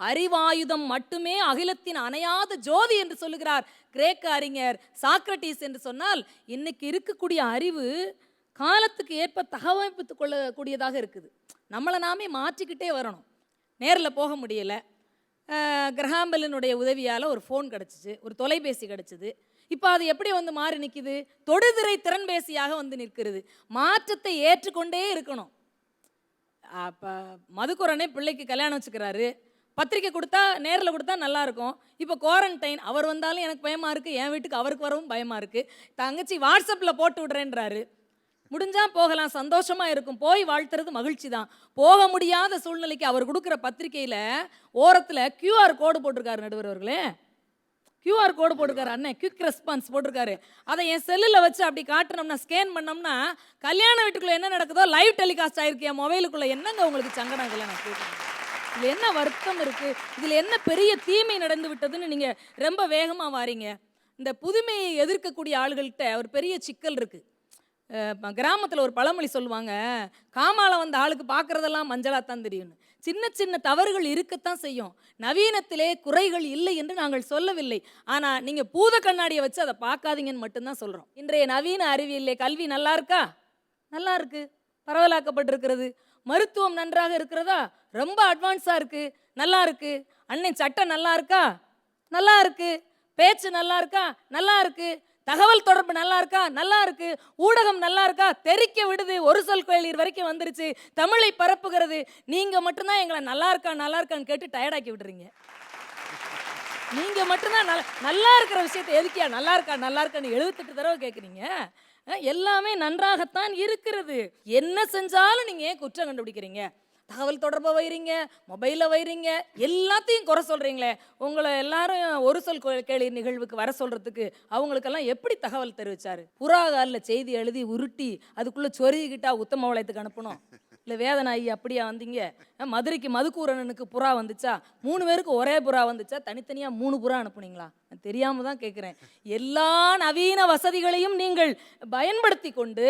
அறிவாயுதம் மட்டுமே, அகிலத்தின் அணையாத ஜோதி என்று சொல்லுகிறார் கிரேக்க அறிஞர் சாக்ரட்டிஸ். என்று சொன்னால் இன்னைக்கு இருக்கக்கூடிய அறிவு காலத்துக்கு ஏற்ப தகவமைப்பு கொள்ளக்கூடியதாக இருக்குது. நம்மளை நாமே மாற்றிக்கிட்டே வரணும். நேரில் போக முடியலை, கிரஹாம்பெல்லினுடைய உதவியால் ஒரு ஃபோன் கிடச்சிச்சு, ஒரு தொலைபேசி கிடச்சிது. இப்போ அது எப்படி மாறி நிற்கிது? தொடுதிரை திறன்பேசியாக நிற்கிறது. மாற்றத்தை ஏற்றுக்கொண்டே இருக்கணும். அப்போ மதுக்குரனே பிள்ளைக்கு கல்யாணம் வச்சுக்கிறாரு. பத்திரிக்கை கொடுத்தா நேரில் கொடுத்தா நல்லா இருக்கும். இப்போ குவாரண்டைன், அவர் வந்தாலும் எனக்கு பயமாக இருக்குது, என் வீட்டுக்கு அவருக்கு வரவும் பயமாக இருக்குது. தங்கச்சி வாட்ஸ்அப்பில் போட்டு விடுறேன்றாரு. முடிஞ்சா போகலாம், சந்தோஷமாக இருக்கும், போய் வாழ்த்துறது மகிழ்ச்சி தான். போக முடியாத சூழ்நிலைக்கு அவர் கொடுக்குற பத்திரிக்கையில் ஓரத்தில் QR கோடு போட்டிருக்காரு நடுவர் அவர்களே. QR கோடு போட்டிருக்காரு அண்ணன், குயிக் ரெஸ்பான்ஸ் போட்டிருக்காரு. அதை என் செல்லில் வச்சு அப்படி காட்டுனோம்னா, ஸ்கேன் பண்ணோம்னா கல்யாண வீட்டுக்குள்ளே என்ன நடக்குதோ லைவ் டெலிகாஸ்ட் ஆயிருக்கு என் மொபைலுக்குள்ளே. என்னங்க உங்களுக்கு சங்கடம் இல்லை? நான் கேட்குறேன், இதில் என்ன வருத்தம் இருக்குது? இதில் என்ன பெரிய தீமை நடந்து விட்டதுன்னு நீங்கள் ரொம்ப வேகமாக வாரீங்க. இந்த புதுமையை எதிர்க்கக்கூடிய ஆளுகள்கிட்ட ஒரு பெரிய சிக்கல் இருக்குது. கிராமத்தில் ஒரு பழமொழி சொல்லுவாங்க, காமால வந்த ஆளுக்கு பார்க்குறதெல்லாம் மஞ்சளாக தான் தெரியும்னு. சின்ன சின்ன தவறுகள் இருக்கத்தான் செய்யும். நவீனத்திலே குறைகள் இல்லை என்று நாங்கள் சொல்லவில்லை. ஆனால் நீங்கள் பூத கண்ணாடியை வச்சு அதை பார்க்காதீங்கன்னு மட்டும்தான் சொல்கிறோம். இன்றைய நவீன அறிவியலே கல்வி நல்லா இருக்கா? நல்லா இருக்கு, பரவலாக்கப்பட்டிருக்கிறது. மருத்துவம் நன்றாக இருக்கிறதா? ரொம்ப அட்வான்ஸாக இருக்குது, நல்லா இருக்கு. அண்ணன் சட்டம் நல்லா இருக்கா? நல்லா இருக்கு. பேச்சு நல்லா இருக்கா? நல்லா இருக்கு. தகவல் தொடர்பு நல்லா இருக்கா? நல்லா இருக்கு. ஊடகம் நல்லா இருக்கா? தெரிக்க விடுது, ஒரு சொல் கேளீர் வரைக்கும் வந்துருச்சு, தமிழை பரப்புகிறது. நீங்கள் மட்டும்தான் எங்களை நல்லா இருக்கா நல்லா இருக்கான்னு கேட்டு டயர்டாக்கி விடுறீங்க. நீங்கள் மட்டும்தான் நல்லா இருக்கிற விஷயத்தை எதுக்கியா நல்லா இருக்கா நல்லா இருக்கான்னு 78 தடவை கேட்குறீங்க? எல்லாமே நன்றாகத்தான் இருக்கிறது. என்ன செஞ்சாலும் நீங்கள் ஏன் குற்றம் கண்டுபிடிக்கிறீங்க? தகவல் தொடர்பை வைறீங்க, மொபைலில் வைறீங்க, எல்லாத்தையும் குறை சொல்கிறீங்களே. உங்களை எல்லாரும் ஒரு சொல் கேளி நிகழ்வுக்கு வர சொல்கிறதுக்கு அவங்களுக்கெல்லாம் எப்படி தகவல் தெரிவித்தார்? புறா காலில் செய்தி எழுதி உருட்டி அதுக்குள்ளே சொருகிக்கிட்டா உத்தம வளையத்துக்கு அனுப்பணும்? இல்லை வேதனாயி அப்படியா வந்தீங்க? மதுரைக்கு மதுக்கூரனுக்கு புறா வந்துச்சா? 3 பேருக்கு ஒரே புறா வந்துச்சா? தனித்தனியாக 3 புறா அனுப்புனீங்களா? நான் தெரியாமல் தான் கேட்குறேன். எல்லா நவீன வசதிகளையும் நீங்கள் பயன்படுத்தி கொண்டு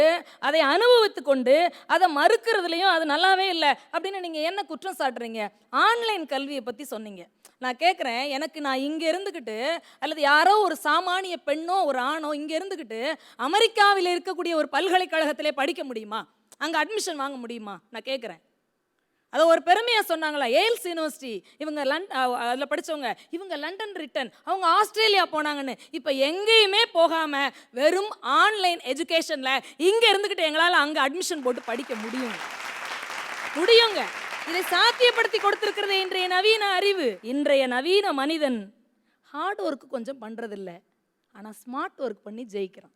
அதை அனுபவித்து கொண்டு அதை மறுக்கிறதுலையும் அது நல்லாவே இல்லை அப்படின்னு நீங்கள் என்ன குற்றம் சாட்டுறீங்க? ஆன்லைன் கல்வியை பற்றி சொன்னீங்க. நான் கேட்குறேன், நான் இங்கே இருந்துக்கிட்டு அல்லது யாரோ ஒரு சாமானிய பெண்ணோ ஒரு ஆணோ இங்கே இருந்துக்கிட்டு அமெரிக்காவில் இருக்கக்கூடிய ஒரு பல்கலைக்கழகத்திலே படிக்க முடியுமா? அங்கே அட்மிஷன் வாங்க முடியுமா? நான் கேட்குறேன். அதை ஒரு பெருமையாக சொன்னாங்களா? எயில்ஸ் யூனிவர்சிட்டி இவங்க அதில் படித்தவங்க, இவங்க லண்டன் ரிட்டன், அவங்க ஆஸ்திரேலியா போனாங்கன்னு. இப்போ எங்கேயுமே போகாமல் வெறும் ஆன்லைன் எஜுகேஷனில் இங்கே இருந்துக்கிட்டு எங்களால் அங்கே அட்மிஷன் போட்டு படிக்க முடியுங்க. இதை சாத்தியப்படுத்தி கொடுத்துருக்கிறது இன்றைய நவீன அறிவு. இன்றைய நவீன மனிதன் ஹார்ட் ஒர்க்கு கொஞ்சம் பண்ணுறதில்ல, ஆனால் ஸ்மார்ட் ஒர்க் பண்ணி ஜெயிக்கிறான்.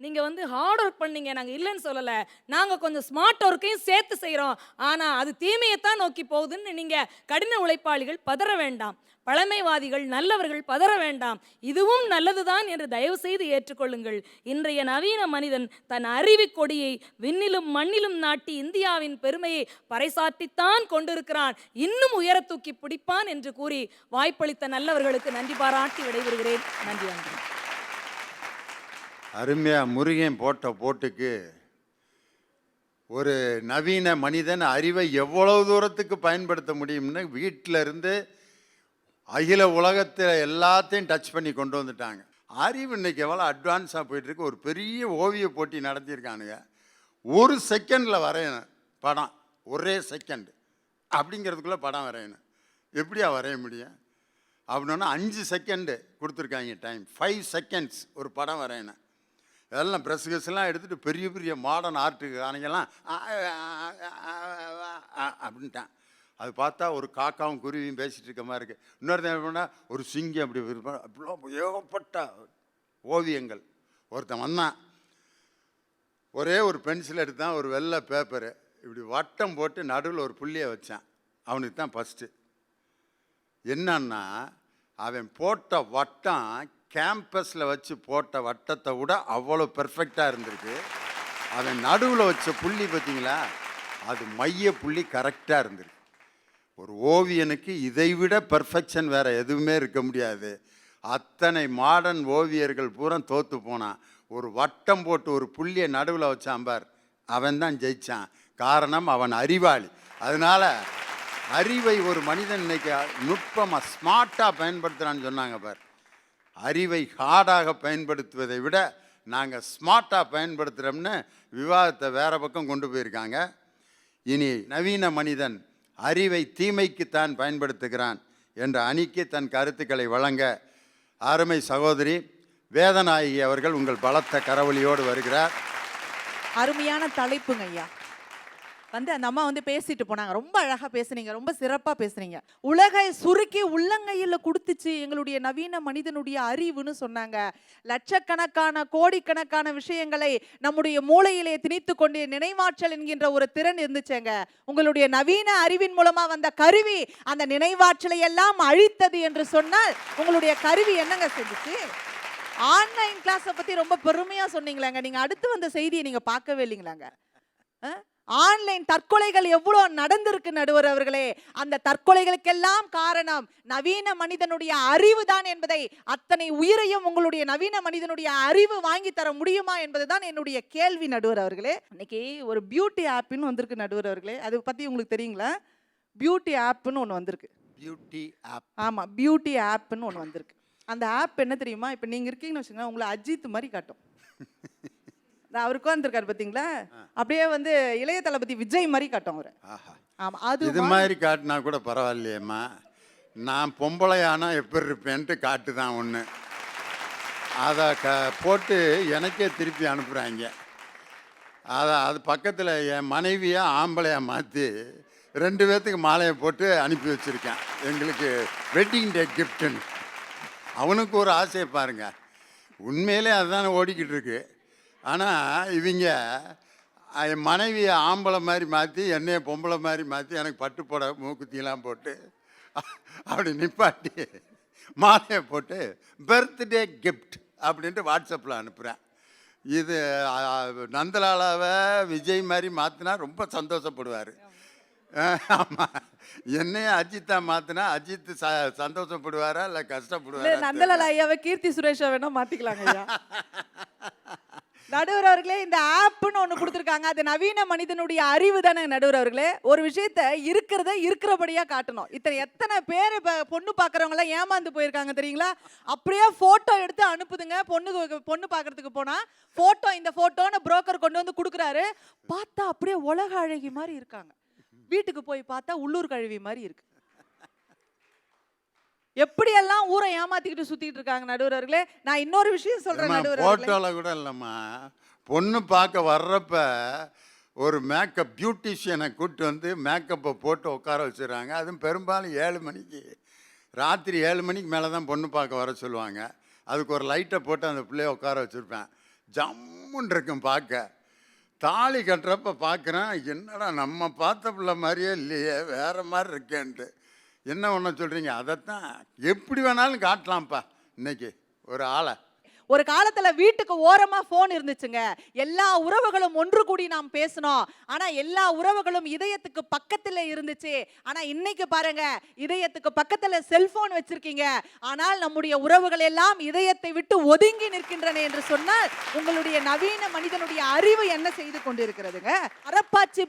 நீங்கள் ஹார்ட் ஒர்க் பண்ணீங்க, நாங்கள் இல்லைன்னு சொல்லலை. நாங்கள் கொஞ்சம் ஸ்மார்ட் ஒர்க்கையும் சேர்த்து செய்கிறோம், ஆனால் அது தீமையைத்தான் நோக்கி போகுதுன்னு நீங்கள் கடின உழைப்பாளிகள் பதற வேண்டாம். பழமைவாதிகள் நல்லவர்கள் பதற வேண்டாம். இதுவும் நல்லதுதான் என்று தயவு செய்து ஏற்றுக்கொள்ளுங்கள். இன்றைய நவீன மனிதன் தன் அறிவு கொடியை விண்ணிலும் மண்ணிலும் நாட்டி இந்தியாவின் பெருமையை பறைசாற்றித்தான் கொண்டிருக்கிறான். இன்னும் உயர தூக்கி பிடிப்பான் என்று கூறி வாய்ப்பளித்த நல்லவர்களுக்கு நன்றி பாராட்டி விடைபெறுகிறேன். நன்றி. வணக்கம். அருமையாக முருகன் போட்ட போட்டுக்கு ஒரு நவீன மனிதன் அறிவை எவ்வளவு தூரத்துக்கு பயன்படுத்த முடியும்னு வீட்டில் இருந்து அகில உலகத்தில் எல்லாத்தையும் டச் பண்ணி கொண்டு வந்துட்டாங்க. அறிவு இன்னைக்கு எவ்வளோ அட்வான்ஸாக போயிட்டுருக்கு. ஒரு பெரிய ஓவிய போட்டி நடத்தியிருக்கானுங்க. 1 செகண்டில் வரையணும் படம், ஒரே செகண்ட் அப்படிங்கிறதுக்குள்ளே படம் வரையணும். எப்படியா வரைய முடியும்? அப்படின்னா 5 செகண்டு கொடுத்துருக்காங்க டைம். 5 செகண்ட்ஸ் ஒரு படம் வரையணும். இதெல்லாம் ப்ரெஸ் கெஸ்லாம் எடுத்துகிட்டு பெரிய பெரிய மாடர்ன் ஆர்ட்டுக்கு ஆனைங்கெல்லாம் அப்படின்ட்டான். அது பார்த்தா ஒரு காக்காவும் குருவியும் பேசிகிட்டு இருக்க மாதிரி இருக்குது. இன்னொருத்தன் என்ன பண்ணால் ஒரு சிங்கம் அப்படி அப்படிலாம் ஏகப்பட்ட ஓவியங்கள். ஒருத்தன் வந்தான், ஒரே ஒரு பென்சில் எடுத்தான், ஒரு வெள்ளை பேப்பரு இப்படி வட்டம் போட்டு நடுவில் ஒரு புள்ளியை வச்சான். அவனுக்கு தான் ஃபஸ்ட்டு. என்னன்னா அவன் போட்ட வட்டம் கேம்பஸில் வச்சு போட்ட வட்டத்தை விட அவ்வளோ பெர்ஃபெக்டாக இருந்திருக்கு. அவன் நடுவில் வச்ச புள்ளி பார்த்தீங்களா, அது மைய புள்ளி கரெக்டாக இருந்திருக்கு. ஒரு ஓவியனுக்கு இதை விட பெர்ஃபெக்ஷன் வேறு எதுவுமே இருக்க முடியாது. அத்தனை மாடர்ன் ஓவியர்கள் பூரா தோற்று போனான். ஒரு வட்டம் போட்டு ஒரு புள்ளியை நடுவில் வச்சான் பார், அவன் தான் ஜெயித்தான். காரணம் அவன் அறிவாளி. அதனால் அறிவை ஒரு மனிதன் இன்னைக்கு நுட்பமாக ஸ்மார்ட்டாக பயன்படுத்துகிறான்னு சொன்னாங்க பார். அறிவை ஹார்டாக பயன்படுத்துவதை விட நாங்கள் ஸ்மார்ட்டாக பயன்படுத்துகிறோம்னு விவாதத்தை வேறு பக்கம் கொண்டு போயிருக்காங்க. இனி நவீன மனிதன் அறிவை தீமைக்குத்தான் பயன்படுத்துகிறான் என்ற அணிக்கு தன் கருத்துக்களை வழங்க அருமை சகோதரி வேதநாயகி அவர்கள் உங்கள் பலத்த கரவொலியோடு வருகிறார். அருமையான தலைப்புங்க ஐயா. வந்து அந்த அம்மா வந்து பேசிட்டு போனாங்க. ரொம்ப அழகா பேசுனீங்க, ரொம்ப சிறப்பா பேசுனீங்க. உலகை சுருக்கி உள்ளங்கையில கொடுத்துச்சு எங்களுடைய நவீன மனிதனுடைய அறிவுன்னு சொன்னாங்க. லட்சக்கணக்கான கோடிக்கணக்கான விஷயங்களை நம்முடைய மூளையிலே திணித்து கொண்டு நினைவாற்றல் என்கின்ற ஒரு திறன் இருந்துச்சுங்க. உங்களுடைய நவீன அறிவின் மூலமா வந்த கருவி அந்த நினைவாற்றலை எல்லாம் அழித்தது என்று சொன்னால் உங்களுடைய கருவி என்னங்க செஞ்சுச்சு? ஆன்லைன் கிளாஸை பத்தி ரொம்ப பெருமையா சொன்னீங்களாங்க. நீங்க அடுத்து வந்த செய்தியை நீங்க பார்க்கவே இல்லைங்களாங்க. ஆன்லைன் தற்கொலைகள் எவ்வளவு நடந்திருக்கு நடுவர் அவர்களே. அந்த தற்கொலைகளுக்கெல்லாம் காரணம் நவீன மனிதனுடைய அறிவு தான் என்பதை, அத்தனை உயிரையும் உங்களுடைய நவீன மனிதனுடைய அறிவு வாங்கி தர முடியுமா என்பதுதான் என்னுடைய கேள்வி நடுவர் அவர்களே. இன்னைக்கு ஒரு பியூட்டி ஆப்னு வந்திருக்கு நடுவர் அவர்களே. அதை பத்தி உங்களுக்கு தெரியுங்களா? பியூட்டி ஆப்னு ஒன்று வந்திருக்கு. Beauty app. ஆமா, பியூட்டி ஆப்னு ஒன்று வந்திருக்கு. அந்த ஆப் என்ன தெரியுமா? இப்போ நீங்க இருக்கீங்கன்னு வச்சுக்கோங்க, உங்களை அஜித் மாதிரி காட்டும். அவர் உட்கார்ந்துருக்காரு பார்த்தீங்களா, அப்படியே வந்து இளைய தளபதி விஜய் மாதிரி காட்டும் அவரை. ஆமா, அது இது மாதிரி காட்டினா கூட பரவாயில்லையேம்மா. நான் பொம்பளையானா எப்படி இருப்பேன்ட்டு காட்டு தான் ஒன்று. அதை போட்டு எனக்கே திருப்பி அனுப்புகிறாங்க. அது பக்கத்தில் என் மனைவியை ஆம்பளையாக மாற்றி 2 பேர்த்துக்கு மாலையை போட்டு அனுப்பி வச்சுருக்கேன், எங்களுக்கு வெட்டிங் டே கிஃப்ட்டுன்னு. அவனுக்கு ஒரு ஆசையை பாருங்க. உண்மையிலே அதுதானே ஓடிக்கிட்டு இருக்கு. ஆனால் இவங்க என் மனைவியை ஆம்பளை மாதிரி மாற்றி என்னைய பொம்பளை மாதிரி மாற்றி எனக்கு பட்டு போட மூக்குத்தியெல்லாம் போட்டு அப்படி நிப்பாட்டி மாலையை போட்டு பர்த்டே கிஃப்ட் அப்படின்ட்டு வாட்ஸ்அப்பில் அனுப்புகிறேன். இது நந்தலாலாவை விஜய் மாதிரி மாற்றினா ரொம்ப சந்தோஷப்படுவார். ஆமாம், என்னையும் அஜித்தா மாற்றினா அஜித் சந்தோஷப்படுவாரா இல்லை கஷ்டப்படுவாரா? நந்தலாலா ஐயாவை கீர்த்தி சுரேஷா வேணா மாற்றிக்கலாங்க ஐயா. நடுவர் அவர்களே, இந்த ஆப்னு ஒன்று கொடுத்துருக்காங்க. அது நவீன மனிதனுடைய அறிவு தானே நடுவர் அவர்களே. ஒரு விஷயத்த இருக்கிறத இருக்கிறபடியா காட்டணும். எத்தனை பேர் இப்போ பொண்ணு பார்க்குறவங்க எல்லாம் ஏமாந்து போயிருக்காங்க தெரியுங்களா? அப்படியே போட்டோ எடுத்து அனுப்புதுங்க. பொண்ணு பார்க்கறதுக்கு போனா போட்டோ, இந்த போட்டோன்னு புரோக்கர் கொண்டு வந்து கொடுக்குறாரு. பார்த்தா அப்படியே உலக அழகி மாதிரி இருக்காங்க. வீட்டுக்கு போய் பார்த்தா உள்ளூர் கழுவி மாதிரி இருக்கு. எப்படியெல்லாம் ஊரை ஏமாத்திக்கிட்டு சுத்திட்டு இருக்காங்க நடுவர் அவர்களே. நான் இன்னொரு விஷயம் சொல்றேன் நடுவர் அவர்களே. போட்டோல கூட இல்லைம்மா, பொண்ணு பார்க்க வர்றப்ப ஒரு மேக்கப் பியூட்டிஷியனை கூப்பிட்டு வந்து மேக்கப்பை போட்டு உட்கார வச்சுருக்காங்க. அதுவும் பெரும்பாலும் 7 மணிக்கு, ராத்திரி 7 மணிக்கு மேலே தான் பொண்ணு பார்க்க வர சொல்லுவாங்க. அதுக்கு ஒரு லைட்டை போட்டு அந்த பிள்ளைய உட்கார வச்சுருப்பேன். ஜம்முன்னு இருக்கும் பார்க்க. தாலி கட்டுறப்ப பார்க்குறேன், என்னடா நம்ம பார்த்த பிள்ளை மாதிரியே இல்லையே, வேறு மாதிரி இருக்கேன்ட்டு. என்ன ஒன்று சொல்கிறீங்க? அதைத்தான் எப்படி வேணாலும் காட்டலாம்ப்பா இன்னைக்கு ஒரு ஆளை. ஒரு காலத்துல வீட்டுக்கு ஓரமா போன் இருந்துச்சுங்க. எல்லா உறவுகளும் ஒன்று கூடி நாம் பேசணும். ஆனா எல்லா உறவுகளும் இதயத்துக்கு பக்கத்துல இருந்துச்சு. ஆனா இன்னைக்கு பாருங்க, இதயத்துக்கு பக்கத்துல செல்போன் வச்சிருக்கீங்க. ஆனால் நம்முடைய உறவுகள் எல்லாம் இதயத்தை விட்டு ஒதுங்கி நிற்கின்றன என்று சொன்னால் உங்களுடைய நவீன மனிதனுடைய அறிவு என்ன செய்து கொண்டிருக்கிறதுங்க? மரப்பாச்சி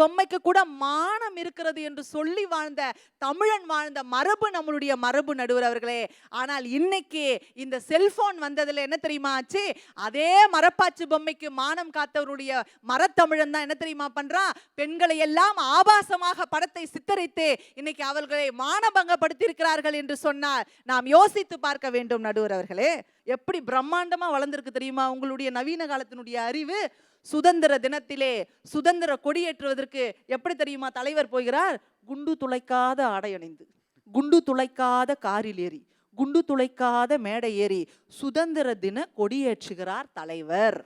பொம்மைக்கு கூட மானம் இருக்கிறது என்று சொல்லி வாழ்ந்த தமிழன் வாழ்ந்த மரபு நம்மளுடைய மரபு நடுவர் அவர்களே. ஆனால் இன்னைக்கு இந்த செல்போன் வந்ததுல என்ன தெரியுமா ஆச்சு? அதே மரப்பாச்சி பொம்மைக்கு மானம் காத்தவருடைய மரத்தமிழன் தான் என்ன தெரியுமா பண்றான்? பெண்களை எல்லாம் ஆபாசமாக படத்தை சித்தரித்து இன்னைக்கு அவர்களை மானபங்கப்படுத்தி இருக்கிறார்கள் என்று சொன்னால் நாம் யோசித்து பார்க்க வேண்டும் நடுவர் அவர்களே. எப்படி பிரம்மாண்டமா வளர்ந்திருக்கு தெரியுமா உங்களுடைய நவீன காலத்தினுடைய அறிவு? சுதந்திர தினத்திலே சுதந்திர கொடியேற்றுவதற்கு எப்படி தெரியுமா தலைவர் போகிறார்? குண்டு துளைக்காத ஆடை அணிந்து, குண்டு துளைக்காத காரில் ஏறி, குண்டு துளைக்காத மேடை ஏறி சுதந்திர தின கொடியேற்றுகிறார் தலைவர்.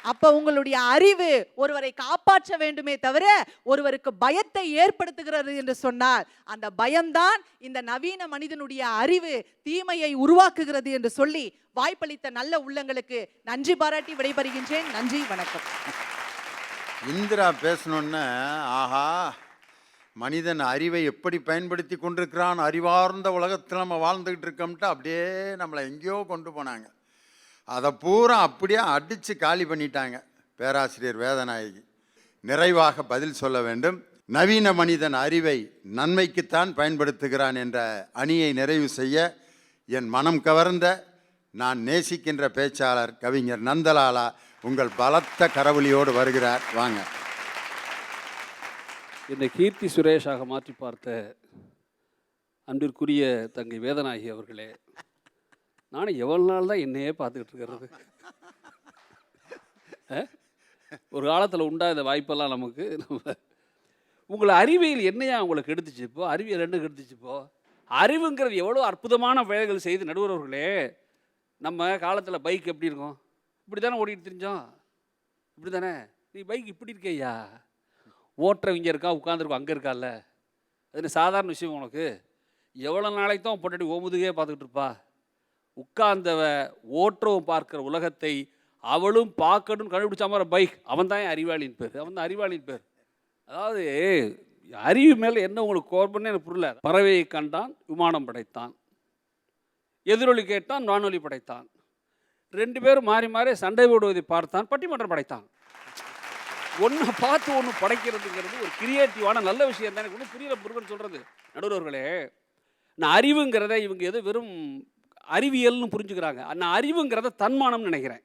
அப்ப உங்களுடைய அறிவு ஒருவரை காப்பாற்ற வேண்டுமே தவிர ஒருவருக்கு பயத்தை ஏற்படுத்துகிறது என்று சொன்னால் அந்த பயம்தான் இந்த நவீன மனிதனுடைய அறிவு தீமையை உருவாக்குகிறது என்று சொல்லி வாய்ப்பளித்த நல்ல உள்ளங்களுக்கு நன்றி பாராட்டி விடைபெறுகின்றேன். நன்றி, வணக்கம். இந்திரா பேசணுன்னு, ஆஹா மனிதன் அறிவை எப்படி பயன்படுத்தி கொண்டிருக்கிறான், அறிவார்ந்த உலகத்தில் நம்ம வாழ்ந்துக்கிட்டு இருக்கோம்ட்டு அப்படியே நம்மளை எங்கேயோ கொண்டு போனாங்க. அதை பூரா அப்படியே அடித்து காலி பண்ணிட்டாங்க பேராசிரியர் வேதநாயகி. நிறைவாக பதில் சொல்ல வேண்டும். நவீன மனிதன் அறிவை நன்மைக்குத்தான் பயன்படுத்துகிறான் என்ற அணியை நிறைவு செய்ய என் மனம் கவர்ந்த நான் நேசிக்கின்ற பேச்சாளர் கவிஞர் நந்தலாலா உங்கள் பலத்த கரவொலியோடு வருகிறார். வாங்க. என்னை கீர்த்தி சுரேஷாக மாற்றி பார்த்த அன்பிற்குரிய தங்கை வேதநாயகி அவர்களே, நானும் எவ்வளோ நாள் தான் என்னையே பார்த்துக்கிட்டு இருக்கிறது. ஒரு காலத்தில் உண்டா இந்த வாய்ப்பெல்லாம் நமக்கு. உங்களை அறிவியல் என்னையா உங்களுக்கு எடுத்துச்சு இப்போ? அறிவியல் என்ன எடுத்துச்சு இப்போ? அறிவுங்கிறது எவ்வளோ அற்புதமான வேலைகள் செய்து நடுவர்களே. நம்ம காலத்தில் பைக் எப்படி இருக்கும்? இப்படி தானே ஓடிட்டு தெரிஞ்சோம். இப்படி தானே? நீ பைக் இப்படி இருக்கேயா, ஓட்டுறவங்க இருக்கா, உட்காந்துருக்கோம் அங்கே இருக்கால, அது சாதாரண விஷயம் உனக்கு. எவ்வளோ நாளைக்கு தான் பொட்டாட்டி ஓமுதுகே பார்த்துக்கிட்டு இருப்பா? உட்கார்ந்தவ ஓட்டுறவும் பார்க்குற உலகத்தை அவளும் பார்க்கணும்னு கண்டுபிடிச்ச மாதிரி பைக், அவன் தான் அறிவாளியின் பேர். அவன் தான் அறிவாளியின் பேர். அதாவது அறிவு மேலே என்ன உங்களுக்கு கோர்பன்னு எனக்கு புரியல. பறவையை கண்டான், விமானம் படைத்தான். எதிரொலி கேட்டான், வானொலி படைத்தான். 2 பேரும் மாறி மாறி சண்டை போடுவதை பார்த்தான், பட்டிமன்றம் படைத்தான். ஒன்றை பார்த்து ஒன்று படைக்கிறதுங்கிறது ஒரு கிரியேட்டிவான நல்ல விஷயம் தான். எனக்கு ஒன்றும் புரியல முருகன் சொல்கிறது. நடுவர்களே, நான் அறிவுங்கிறத இவங்க எது வெறும் அறிவியல்னு புரிஞ்சுக்கிறாங்க. நான் அறிவுங்கிறத தன்மானம்னு நினைக்கிறேன்.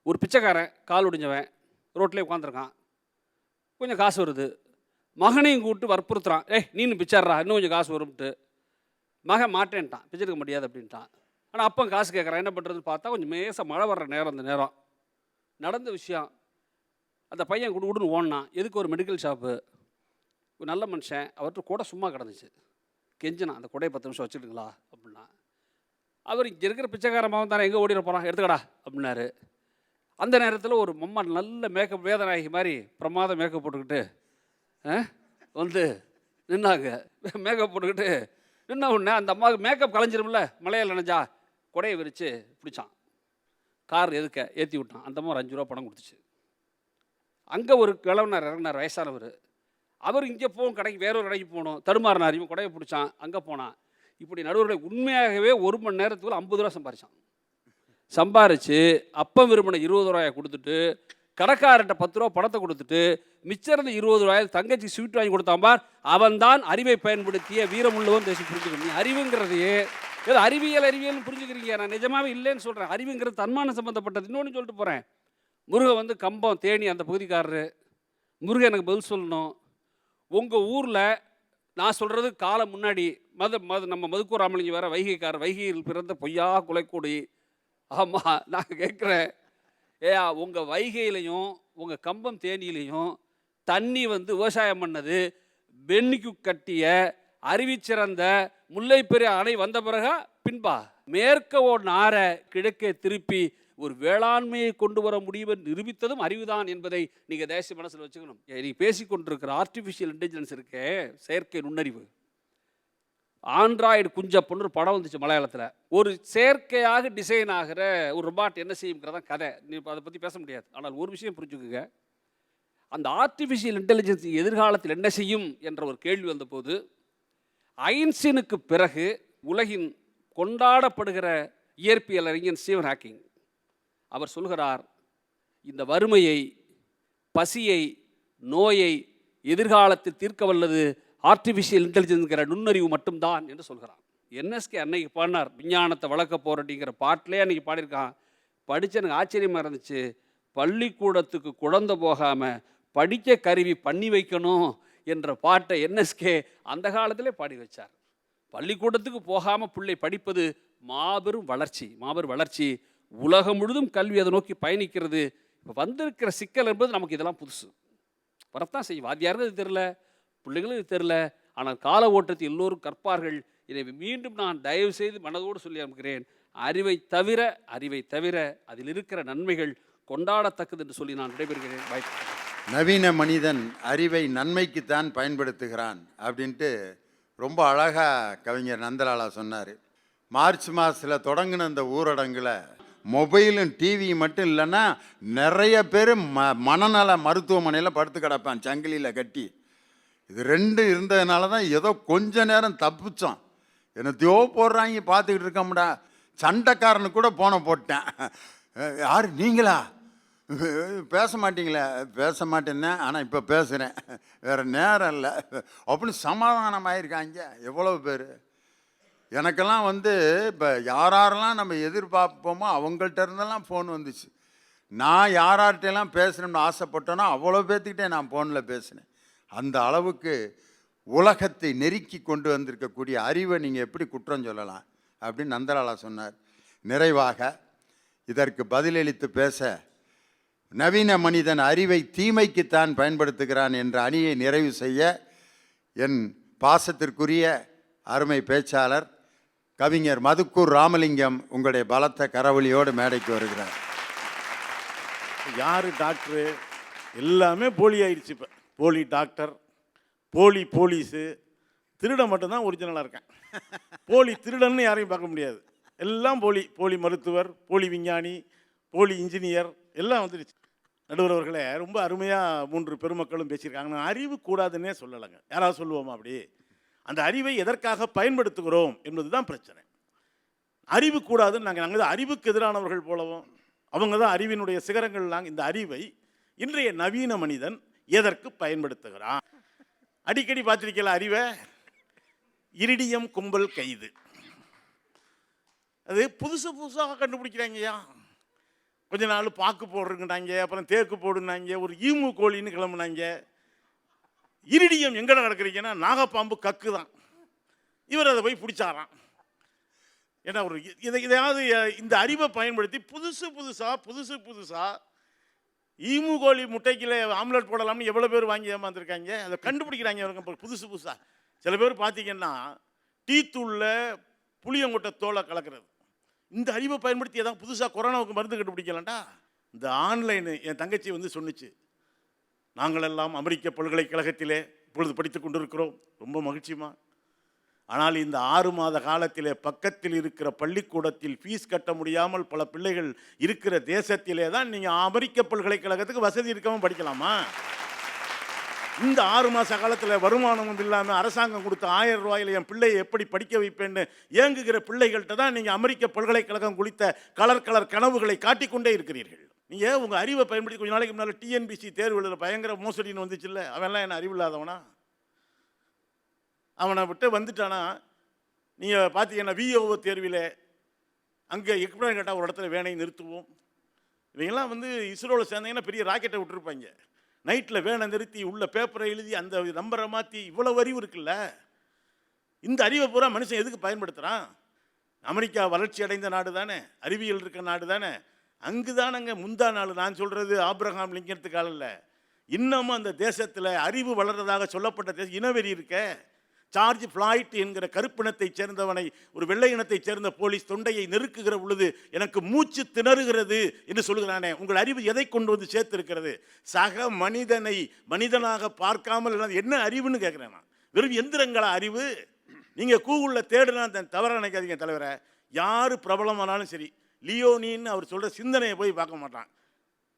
ஒரு பிச்சைக்காரன், கால் ஒடிஞ்சவன், ரோட்டிலே உட்காந்துருக்கான், கொஞ்சம் காசு வருது, மகனையும் கூப்பிட்டு வற்புறுத்துறான், நீனு பிச்சாடுறா, இன்னும் கொஞ்சம் காசு வரும்ட்டு. மகன் மாட்டேன்ட்டான், பிச்சைக்க முடியாது அப்படின்ட்டான். ஆனால் அப்பன் காசு கேட்குறான். என்ன பண்ணுறதுன்னு பார்த்தா கொஞ்சம் மேச மழை வர்ற நேரம். அந்த நேரம் நடந்த விஷயம். அந்த பையன் குடுன்னு ஓடினான். எதுக்கு? ஒரு மெடிக்கல் ஷாப்பு. ஒரு நல்ல மனுஷன், அவர்கிட்ட கூட சும்மா கிடந்துச்சு. கெஞ்சினான், அந்த கொடையை 10 நிமிஷம் வச்சுக்கிட்டுங்களா அப்படின்னா. அவர் இங்கே இருக்கிற பிச்சைக்காரமாகவும் தானே, எங்கே ஓடிட போகிறான், எடுத்துக்கடா அப்படின்னாரு. அந்த நேரத்தில் ஒரு மம்மா நல்ல மேக்கப், வேதநாயகி மாதிரி பிரமாத மேக்கப் போட்டுக்கிட்டு வந்து நின்னாங்க. மேக்கப் போட்டுக்கிட்டு நின்ன உடனே அந்த அம்மாவுக்கு மேக்கப் கலைஞ்சிரும்ல, மலையில் நினைஞ்சா கொடையை விரித்து பிடிச்சான். கார் எதுக்க ஏற்றி விட்டான். அந்த அம்மா ஒரு 5 ரூபா பணம் கொடுத்துச்சு. அங்கே ஒரு கிழவனார் இறங்கினார், வயசானவர். அவர் இங்கே போகும் கடைக்கு, வேறொரு கடைக்கு போகணும், தடுமாறினார். இவன் கொடையை பிடிச்சான், அங்கே போனான். இப்படி நடுவர்களை உண்மையாகவே 1 மணி நேரத்துக்குள்ள 50 ரூபா சம்பாரிச்சான். சம்பாரித்து அப்பம் விரும்பின 20 ரூபாயை கொடுத்துட்டு, கடைக்காரர்கிட்ட 10 ரூபா பணத்தை கொடுத்துட்டு, மிச்சம் 20 ரூபாயில் தங்கச்சி ஸ்வீட் வாங்கி கொடுத்தான் பார். அவன் தான் அறிவை பயன்படுத்திய வீரமுள்ளவன் தேசி புரிஞ்சுக்கணும். நீ அறிவுங்கிறதையே ஏதோ அறிவியல்னு புரிஞ்சுக்கிறீங்க. நான் நிஜமாவே இல்லைன்னு சொல்கிறேன். அறிவுங்கிறது தன்மான சம்மந்தப்பட்டது. இன்னொன்று சொல்லிட்டு போகிறேன். முருகன் வந்து கம்பம், தேனி அந்த பகுதிக்காரரு. முருகன் எனக்கு பதில் சொல்லணும். உங்கள் ஊரில் நான் சொல்கிறது காலம் முன்னாடி நம்ம மதுக்கூர் ராமலிங்க வேறு வைகைக்காரர், வைகையில் பிறந்த பொய்யா குலைக்கூடி. ஆமாம், நான் கேட்குறேன், உங்கள் வைகையிலையும் உங்கள் கம்பம் தேனியிலையும் தண்ணி வந்து விவசாயம் பண்ணது பென்னிக்கு கட்டிய அறிவிச்சிறந்த முல்லைப்பெரிய அணை வந்த பிறகா பின்பா? மேற்க ஓடின ஆற கிழக்கே திருப்பி ஒரு வேளாண்மையை கொண்டு வர முடியும் என்று நிரூபித்ததும் அறிவுதான் என்பதை நீங்கள் தேசிய மனசில் வச்சுக்கணும். நீ பேசிக்கொண்டிருக்கிற ஆர்டிஃபிஷியல் இன்டெலிஜென்ஸ் இருக்கே, செயற்கை நுண்ணறிவு, ஆண்ட்ராய்டு குஞ்சப்பன்னு ஒரு படம் வந்துச்சு மலையாளத்தில். ஒரு செயற்கையாக டிசைன் ஆகிற ஒரு ரொபாட் என்ன செய்யுங்கிறதான் கதை. நீ அதை பற்றி பேச முடியாது. ஆனால் ஒரு விஷயம் புரிஞ்சுக்குங்க, அந்த ஆர்டிஃபிஷியல் இன்டெலிஜென்ஸ் எதிர்காலத்தில் என்ன செய்யும் என்ற ஒரு கேள்வி வந்தபோது, ஐன்ஸ்டீனுக்கு பிறகு உலகின் கொண்டாடப்படுகிற இயற்பியல் அறிஞர் ஸ்டீவன் ஹாக்கிங் அவர் சொல்கிறார், இந்த வறுமையை, பசியை, நோயை எதிர்காலத்தில் தீர்க்க வல்லது ஆர்டிஃபிஷியல் இன்டெலிஜென்ஸ்ங்கிற நுண்ணறிவு மட்டும்தான் என்று சொல்கிறான். என்எஸ்கே அன்னைக்கு பாடினார், விஞ்ஞானத்தை வளர்க்க போகிறடிங்கிற பாட்டிலே அன்றைக்கி பாடியிருக்கான். படித்து எனக்கு ஆச்சரியமாக இருந்துச்சு. பள்ளிக்கூடத்துக்கு குழந்தை போகாமல் படிக்க கருவி பண்ணி வைக்கணும் என்ற பாட்டை என்எஸ்கே அந்த காலத்திலே பாடி வச்சார். பள்ளிக்கூடத்துக்கு போகாமல் பிள்ளை படிப்பது மாபெரும் வளர்ச்சி, மாபெரும் வளர்ச்சி. உலகம் முழுதும் கல்வி அதை நோக்கி பயணிக்கிறது. இப்போ வந்திருக்கிற சிக்கல் என்பது நமக்கு இதெல்லாம் புதுசு வரத்தான் செய்யும். வாத்தியாருக்கு இது தெரில, பிள்ளைகளும் இது தெரில. ஆனால் கால ஓட்டத்தை எல்லோரும் கற்பார்கள். இதை மீண்டும் நான் தயவு செய்து மனதோடு சொல்லி அனுப்புகிறேன். அறிவை தவிர அதில் இருக்கிற நன்மைகள் கொண்டாடத்தக்கது என்று சொல்லி நான் விடைபெறுகிறேன். வாய்ப்பு. நவீன மனிதன் அறிவை நன்மைக்குத்தான் பயன்படுத்துகிறான் அப்படின்ட்டு ரொம்ப அழகாக கவிஞர் நந்தலாலா சொன்னார். மார்ச் மாதத்தில் தொடங்கின அந்த ஊரடங்கில் மொபைலும் டிவி மட்டும் இல்லைன்னா நிறைய பேர் மனநல மருத்துவமனையில் படுத்து கிடப்பான் சங்கிலியில் கட்டி. இது 2 இருந்ததுனால தான் ஏதோ கொஞ்ச நேரம் தப்பிச்சோம். என்னத்தையோ போடுறாங்க பார்த்துக்கிட்டு இருக்கோம்டா. சண்டைக்காரனு கூட போட்டேன். யார் நீங்களா? பேச மாட்டீங்களே? பேச மாட்டேன்னே, ஆனால் இப்போ பேசுகிறேன், வேறு நேரம் இல்லை அப்படின்னு சமாதானமாயிருக்காங்க எவ்வளவு பேர். எனக்கெல்லாம் வந்து இப்போ யாரெல்லாம் நம்ம எதிர்பார்ப்போமோ அவங்கள்ட்ட இருந்தெல்லாம் ஃபோன் வந்துச்சு. நான் யார்கிட்டையெல்லாம் பேசணும்னு ஆசைப்பட்டேனோ அவ்வளோ பேர்த்துக்கிட்டே நான் ஃபோனில் பேசினேன். அந்த அளவுக்கு உலகத்தை நெருக்கி கொண்டு வந்திருக்கக்கூடிய அறிவை நீங்கள் எப்படி குற்றம் சொல்லலாம் அப்படின்னு நந்தலாலா சொன்னார். நிறைவாக இதற்கு பதிலளித்து பேச, நவீன மனிதன் அறிவை தீமைக்குத்தான் பயன்படுத்துகிறான் என்ற அணியை நிறைவு செய்ய என் பாசத்திற்குரிய அருமை பேச்சாளர் கவிஞர் மதுக்கூர் ராமலிங்கம் உங்களுடைய பலத்த கரவொலியோடு மேடைக்கு வருகிறார். யார் டாக்டரு? எல்லாமே போலி ஆயிடுச்சு. இப்போ போலி டாக்டர், போலி போலீஸு, திருடன் மட்டும்தான் ஒரிஜினலாக இருக்கேன். போலி திருடன்னு யாரையும் பார்க்க முடியாது. எல்லாம் போலி. போலி மருத்துவர், போலி விஞ்ஞானி, போலி இன்ஜினியர் எல்லாம் வந்துடுச்சு. நடுவர் அவர்களே, ரொம்ப அருமையாக 3 பெருமக்களும் பேசியிருக்காங்க. நான் அறிவு கூடாதுன்னே சொல்லலைங்க. யாராவது சொல்லுவோமா அப்படி? அந்த அறிவை எதற்காக பயன்படுத்துகிறோம் என்பது தான் பிரச்சனை. அறிவு கூடாதுன்னு நாங்கள் தான் அறிவுக்கு எதிரானவர்கள் போலவும், அவங்க தான் அறிவினுடைய சிகரங்கள்லாம். இந்த அறிவை இன்றைய நவீன மனிதன் எதற்கு பயன்படுத்துகிறான்? அடிக்கடி பார்த்துருக்கல அறிவை? இரிடியம் கும்பல் கைது. அது புதுசாக கண்டுபிடிக்கிறாங்கய்யா. கொஞ்ச நாள் பாக்கு போடுறதுனாங்க, அப்புறம் தேக்கு போடுனாங்க, ஒரு ஈமு கோழின்னு கிளம்புனாங்க. இரிடியம் எங்கட நடக்கிறீங்கன்னா நாகப்பாம்பு கக்கு தான். இவர் அதை போய் பிடிச்சாராம். ஏன்னா ஒரு இதையாவது இந்த அறிவை பயன்படுத்தி புதுசாக ஈமு கோழி முட்டைக்கில் ஆம்லெட் போடலாம்னு எவ்வளோ பேர் வாங்கி ஏமாந்துருக்காங்க. அதை கண்டுபிடிக்கிறாங்க அவங்க புதுசாக. சில பேர் பார்த்தீங்கன்னா டீத்தூளில் புளியங்கொட்டை தோலை கலக்கிறது. இந்த அறிவை பயன்படுத்தி ஏதாவது புதுசாக கொரோனாவுக்கு மருந்து கண்டுபிடிக்கலாம்டா. இந்த ஆன்லைனு என் தங்கச்சி வந்து சொன்னிச்சு, நாங்களெல்லாம் அமெரிக்க பல்கலைக்கழகத்திலே இப்பொழுது படித்து கொண்டிருக்கிறோம், ரொம்ப மகிழ்ச்சியுமா. ஆனால் இந்த 6 மாத காலத்திலே பக்கத்தில் இருக்கிற பள்ளிக்கூடத்தில் ஃபீஸ் கட்ட முடியாமல் பல பிள்ளைகள் இருக்கிற தேசத்திலே தான் நீங்கள் அமெரிக்க பல்கலைக்கழகத்துக்கு வசதி இருக்கவும் படிக்கலாமா? இந்த 6 மாத காலத்தில் வருமானமும் இல்லாமல் அரசாங்கம் கொடுத்த 1000 ரூபாயில் என் பிள்ளையை எப்படி படிக்க வைப்பேன்னு ஏங்குகிற பிள்ளைகள்கிட்ட தான் நீங்கள் அமெரிக்க பல்கலைக்கழகம் குறித்த கலர் கனவுகளை காட்டிக்கொண்டே இருக்கிறீர்கள். நீங்கள் உங்கள் அறிவை பயன்படுத்தி கொஞ்ச நாளைக்கு முன்னால் டிஎன்பிசி தேர்வுகளில் பயங்கர மோசடின்னு வந்துச்சுல்ல, அவன்லாம் என்ன அறிவில்லாதவனா? அவனை விட்டு வந்துட்டானா? நீங்கள் பார்த்தீங்கன்னா விஓஓ தேர்வில் அங்கே எப்படி கேட்டால் ஒரு இடத்துல வேனை நிறுத்துவோம். இவங்கெல்லாம் வந்து இஸ்ரோவில் சேர்ந்தீங்கன்னா பெரிய ராக்கெட்டை விட்டுருப்பாங்க. நைட்டில் வேனை நிறுத்தி உள்ள பேப்பரை எழுதி அந்த நம்பரை மாற்றி இவ்வளோ அறிவு இருக்குல்ல. இந்த அறிவை பூரா மனுஷன் எதுக்கு பயன்படுத்துகிறான்? அமெரிக்கா வளர்ச்சி அடைந்த நாடு தானே, அறிவியல் இருக்க நாடு தானே. அங்கு தானங்க முந்தா நாள் நான் சொல்கிறது ஆப்ரஹாம் லிங்கத்துக்கு இல்லை, இன்னமும் அந்த தேசத்தில் அறிவு வளர்றதாக சொல்லப்பட்ட தேசம் இனவெறி இருக்க. சார்ஜ் ஃப்ளாய்ட் என்கிற கருப்பினத்தை சேர்ந்தவனை ஒரு வெள்ளை இனத்தை சேர்ந்த போலீஸ் தொண்டையை நெருக்குகிற பொழுது எனக்கு மூச்சு திணறுகிறது என்று சொல்கிறானே. உங்கள் அறிவு எதை கொண்டு வந்து சேர்த்திருக்கிறது? சக மனிதனை மனிதனாக பார்க்காமல் என்ன அறிவுன்னு கேட்குறேன் நான். வெறும் எந்திரங்களா அறிவு? நீங்கள் கூகுளில் தேடுனா தவற நினைக்காதீங்க தலைவரை. யார் பிரபலமானாலும் சரி, லியோனின்னு அவர் சொல்கிற சிந்தனையை போய் பார்க்க மாட்டான்.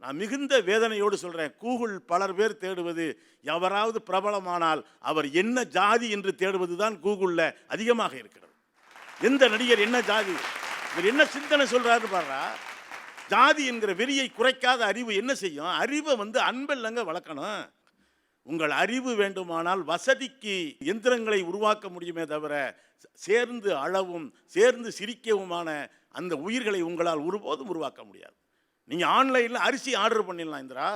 நான் மிகுந்த வேதனையோடு சொல்கிறேன், கூகுள் பலர் பேர் தேடுவது எவராவது பிரபலமானால் அவர் என்ன ஜாதி என்று தேடுவது தான் கூகுளில் அதிகமாக இருக்கிறது. எந்த நடிகர் என்ன ஜாதி, இவர் என்ன சிந்தனை சொல்கிறாருன்னு பாருறா. ஜாதி என்கிற வெறியை குறைக்காத அறிவு என்ன செய்யும்? அறிவை வந்து அன்பில்லங்க வளர்க்கணும். உங்கள் அறிவு வேண்டுமானால் வசதிக்கு எந்திரங்களை உருவாக்க முடியுமே தவிர சேர்ந்து அழவும் சேர்ந்து சிரிக்கவுமான அந்த உயிர்களை உங்களால் ஒருபோதும் உருவாக்க முடியாது. நீங்கள் ஆன்லைனில் அரிசி ஆர்டர் பண்ணிடலாம் இந்திரா,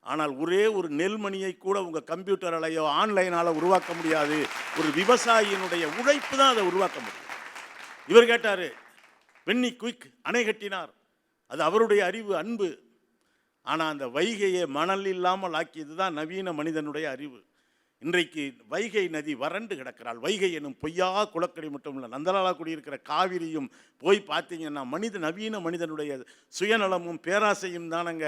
ஆனால் ஒரே ஒரு நெல்மணியை கூட உங்கள் கம்ப்யூட்டராலையோ ஆன்லைனால் உருவாக்க முடியாது. ஒரு விவசாயியினுடைய உழைப்பு தான் அதை உருவாக்க முடியும். இவர் கேட்டார், பென்னி குயிக் அணை கட்டினார், அது அவருடைய அறிவு, அன்பு. ஆனால் அந்த வைகையை மணல் இல்லாமல் ஆக்கியது தான் நவீன மனிதனுடைய அறிவு. இன்றைக்கு வைகை நதி வறண்டு கிடக்கிறாள். வைகை எனும் பொய்யா குளக்கடை மட்டும் இல்லை, நந்தலாலா குடியிருக்கிற காவிரியும் போய் பார்த்தீங்கன்னா நவீன மனிதனுடைய சுயநலமும் பேராசையும் தானங்க.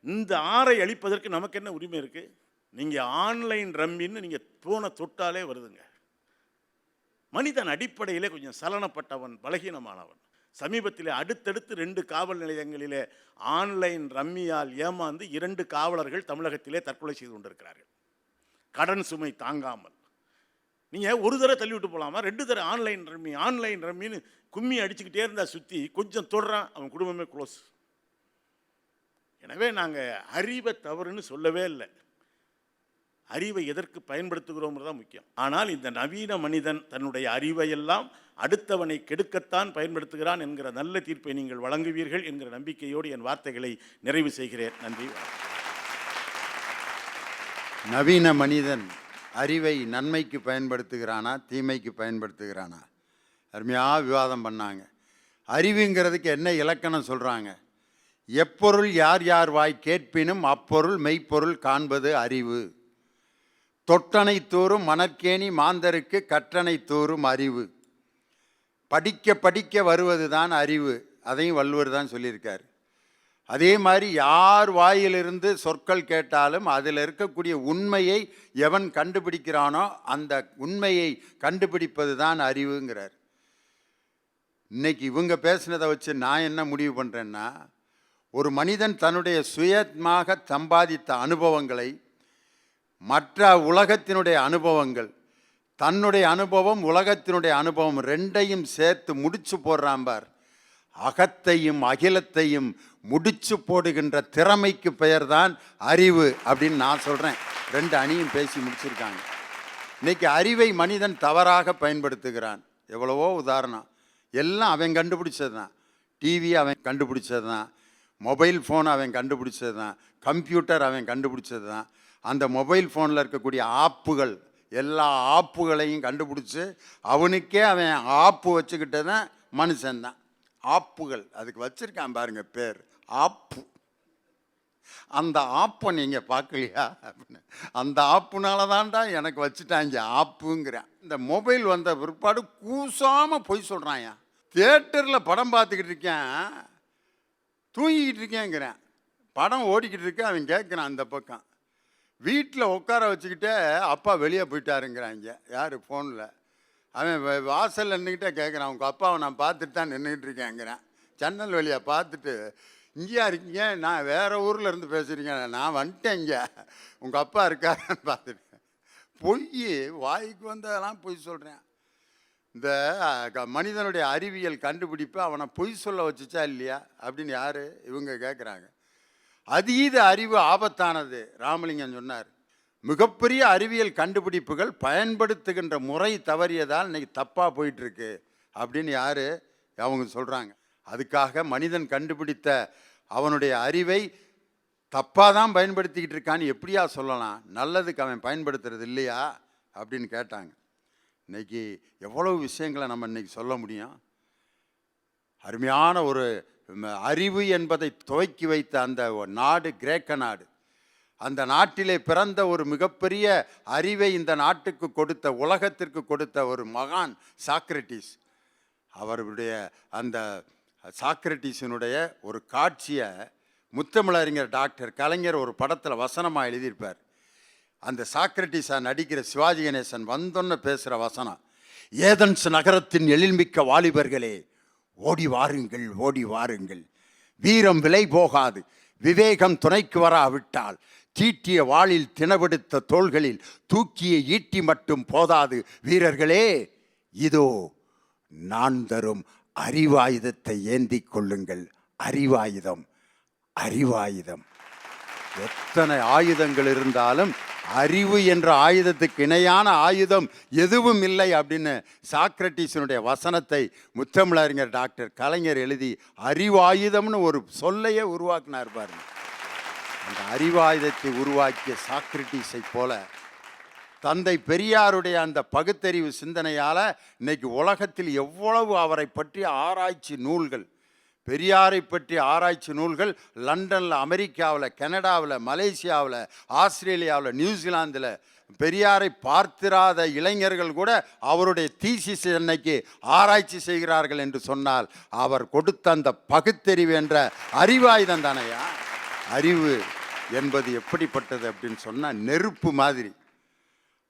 இந்த ஆறை அழிப்பதற்கு நமக்கு என்ன உரிமை இருக்குது? நீங்கள் ஆன்லைன் ரம்மின்னு நீங்கள் போன தொட்டாலே வருதுங்க. மனிதன் அடிப்படையிலே கொஞ்சம் சலனப்பட்டவன், பலகீனமானவன். சமீபத்தில் அடுத்தடுத்து 2 காவல் நிலையங்களிலே ஆன்லைன் ரம்மியால் ஏமாந்து 2 காவலர்கள் தமிழகத்திலே தற்கொலை செய்து கொண்டிருக்கிறார்கள். கடன் சுமை தாங்காமல். நீங்கள் ஒரு தடவை தள்ளி விட்டு போகலாமா? 2 தடவை ஆன்லைன் ரம்மின்னு கும்மி அடிச்சுக்கிட்டே இருந்தால் சுற்றி கொஞ்சம் தொடுறான், அவன் குடும்பமே க்ளோஸ். எனவே நாங்கள் அறிவை தவறுன்னு சொல்லவே இல்லை. அறிவை எதற்கு பயன்படுத்துகிறோம் தான் முக்கியம். ஆனால் இந்த நவீன மனிதன் தன்னுடைய அறிவையெல்லாம் அடுத்தவனை கெடுக்கத்தான் பயன்படுத்துகிறான் என்கிற நல்ல தீர்ப்பை நீங்கள் வழங்குவீர்கள் என்கிற நம்பிக்கையோடு என் வார்த்தைகளை நிறைவு செய்கிறேன். நன்றி. நவீன மனிதன் அறிவை நன்மைக்கு பயன்படுத்துகிறானா தீமைக்கு பயன்படுத்துகிறானா? அருமையாக விவாதம் பண்ணாங்க. அறிவுங்கிறதுக்கு என்ன இலக்கணம் சொல்கிறாங்க? எப்பொருள் யார் யார் வாய் கேட்பினும் அப்பொருள் மெய்ப்பொருள் காண்பது அறிவு. தொட்டனை தூறும் மணற்கேணி மாந்தருக்கு கற்றனை தூறும் அறிவு. படிக்க படிக்க வருவது தான் அறிவு. அதையும் வள்ளுவர் தான் சொல்லியிருக்கார். அதே மாதிரி யார் வாயிலிருந்து சொற்கள் கேட்டாலும் அதில் இருக்கக்கூடிய உண்மையை எவன் கண்டுபிடிக்கிறானோ அந்த உண்மையை கண்டுபிடிப்பது தான் அறிவுங்கிறார். இன்னைக்கு இவங்க பேசுனதை வச்சு நான் என்ன முடிவு பண்ணுறேன்னா, ஒரு மனிதன் தன்னுடைய சுயமாக சம்பாதித்த அனுபவங்களை, மற்ற உலகத்தினுடைய அனுபவங்கள், தன்னுடைய அனுபவம் உலகத்தினுடைய அனுபவம் ரெண்டையும் சேர்த்து முடிச்சு போடுறான் பார். அகத்தையும் அகிலத்தையும் முடிச்சு போடுகின்ற திறமைக்கு பெயர் தான் அறிவு அப்படின்னு நான் சொல்கிறேன். ரெண்டு அணியும் பேசி முடிச்சிருக்காங்க. இன்னைக்கு அறிவை மனிதன் தவறாக பயன்படுத்துகிறான். எவ்வளவோ உதாரணம். எல்லாம் அவன் கண்டுபிடிச்சது தான். டிவி அவன் கண்டுபிடிச்சது தான், மொபைல் ஃபோன் அவன் கண்டுபிடிச்சது தான், கம்ப்யூட்டர் அவன் கண்டுபிடிச்சது தான். அந்த மொபைல் ஃபோனில் இருக்கக்கூடிய ஆப்புகள், எல்லா ஆப்புகளையும் கண்டுபிடிச்சி அவனுக்கே அவன் ஆப்பு வச்சுக்கிட்டது தான் மனுஷன்தான். ஆப்புகள் அதுக்கு வச்சுருக்கான் பாருங்க பேர், ஆப்பு. அந்த ஆப்பை நீங்கள் பார்க்கலையா அப்படின்னு, அந்த ஆப்புனால தான்டா எனக்கு வச்சுட்டாங்க ஆப்புங்கிறேன். இந்த மொபைல் வந்த பிற்பாடு கூசாமல் பொய் சொல்கிறான். தியேட்டரில் படம் பார்த்துக்கிட்டு இருக்கேன், தூங்கிக்கிட்டு இருக்கேங்கிறேன். படம் ஓடிக்கிட்டு இருக்கேன், அவன் கேட்குறான் அந்த பக்கம். வீட்டில் உட்கார வச்சுக்கிட்டே அப்பா வெளியே போயிட்டாருங்கிறாங்க. யார்? ஃபோனில். அவன் வாசலில் நின்றுக்கிட்டே கேட்குறான், உங்கள் அப்பாவை நான் பார்த்துட்டு தான் நின்றுக்கிட்டு இருக்கேங்கிறேன். ஜன்னல் வழியாக பார்த்துட்டு, இங்கேயா இருக்கீங்க? நான் வேறு ஊரில் இருந்து பேசுகிறீங்க, நான் வந்துட்டேன் இங்கே, உங்கள் அப்பா இருக்காருன்னு பார்த்துட்டு. பொய், வாய்க்கு வந்ததெல்லாம் பொய் சொல்கிறேன். இந்த மனிதனுடைய அறிவியல் கண்டுபிடிப்பு அவனை பொய் சொல்ல வச்சுச்சா இல்லையா அப்படின்னு யார் இவங்க கேட்குறாங்க. அதீத அறிவு ஆபத்தானது. ராமலிங்கம் சொன்னார், மிகப்பெரிய அறிவியல் கண்டுபிடிப்புகள் பயன்படுத்துகின்ற முறை தவறியதால் இன்னைக்கு தப்பாக போயிட்டுருக்கு அப்படின்னு யார் அவங்க சொல்கிறாங்க. அதுக்காக மனிதன் கண்டுபிடித்த அவனுடைய அறிவை தப்பாக தான் பயன்படுத்திக்கிட்டு இருக்கான்னு எப்படியா சொல்லலாம்? நல்லதுக்கு அவன் பயன்படுத்துறது இல்லையா அப்படின்னு கேட்டாங்க. இன்றைக்கி எவ்வளவு விஷயங்களை நம்ம இன்றைக்கி சொல்ல முடியும். அருமையான ஒரு அறிவு என்பதை துவக்கி வைத்த அந்த நாடு கிரேக்க நாடு. அந்த நாட்டிலே பிறந்த ஒரு மிகப்பெரிய அறிவை இந்த நாட்டுக்கு கொடுத்த, உலகத்திற்கு கொடுத்த ஒரு மகான் சாக்ரட்டிஸ். அவருடைய அந்த சாக்ரட்டிஸினுடைய ஒரு காட்சியை முத்தமிழறிஞர் டாக்டர் கலைஞர் ஒரு படத்தில் வசனமாக எழுதியிருப்பார். அந்த சாக்ரட்டிஸாக நடிக்கிற சிவாஜி கணேசன் வந்தோன்னு பேசுகிற வசனம், ஏதென்ஸ் நகரத்தின் எழில்மிக்க வாலிபர்களே, ஓடி வாருங்கள், ஓடி வாருங்கள், வீரம் விலை போகாது, விவேகம் துணைக்கு வராவிட்டால் தீட்டிய வாளில் திணவெடுத்த தோள்களில் தூக்கிய ஈட்டி மட்டும் போதாது, வீரர்களே இதோ நான் தரும் அறிவாயுதத்தை ஏந்தி கொள்ளுங்கள். அறிவாயுதம், அறிவாயுதம். எத்தனை ஆயுதங்கள் இருந்தாலும் அறிவு என்ற ஆயுதத்துக்கு இணையான ஆயுதம் எதுவும் இல்லை அப்படின்னு சாக்ரட்டிஸினுடைய வசனத்தை முத்தமிழறிஞர் டாக்டர் கலைஞர் எழுதி அறிவாயுதம்னு ஒரு சொல்லையே உருவாக்கினார் பாருங்க. அந்த அறிவாயுதத்தை உருவாக்கிய சாக்ரட்டிஸை போல தந்தை பெரியாருடைய அந்த பகுத்தறிவு சிந்தனையால் இன்னைக்கு உலகத்தில் எவ்வளவு அவரை பற்றி ஆராய்ச்சி நூல்கள், பெரியாரை பற்றி ஆராய்ச்சி நூல்கள் லண்டனில், அமெரிக்காவில், கனடாவில், மலேசியாவில், ஆஸ்திரேலியாவில், நியூசிலாந்தில் பெரியாரை பார்த்திராத இளைஞர்கள் கூட அவருடைய தீசிஸ் இன்னைக்கு ஆராய்ச்சி செய்கிறார்கள் என்று சொன்னால் அவர் கொடுத்த அந்த பகுத்தறிவு என்ற அறிவாயுதம் தானையா. அறிவு என்பது எப்படிப்பட்டது அப்படின்னு சொன்னால் நெருப்பு மாதிரி.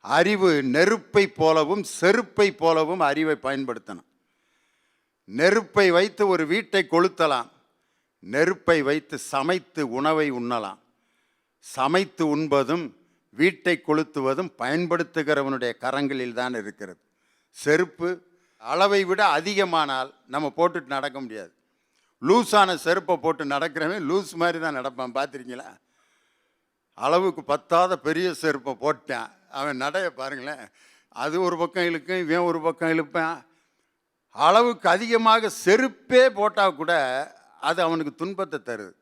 அறிவு நெருப்பை போலவும் செருப்பை போலவும் அறிவை பயன்படுத்தணும். நெருப்பை வைத்து ஒரு வீட்டை கொளுத்தலாம், நெருப்பை வைத்து சமைத்து உணவை உண்ணலாம். சமைத்து உண்பதும் வீட்டை கொளுத்துவதும் பயன்படுத்துகிறவனுடைய கரங்களில் தான் இருக்கிறது. செருப்பு அளவை விட அதிகமானால் நம்ம போட்டுட்டு நடக்க முடியாது. லூஸான செருப்பை போட்டு நடக்கிறவன் லூஸ் மாதிரி தான் நடப்பான், பார்த்துருக்கீங்களா? அளவுக்கு பத்தாத பெரிய செருப்பை போட்டான், அவன் நடைய பாருங்களேன், அது ஒரு பக்கம் இழுக்கும், இவன் ஒரு பக்கம் இழுப்பான். அளவுக்கு அதிகமாக செருப்பே போட்டால் கூட அது அவனுக்கு துன்பத்தை தருது.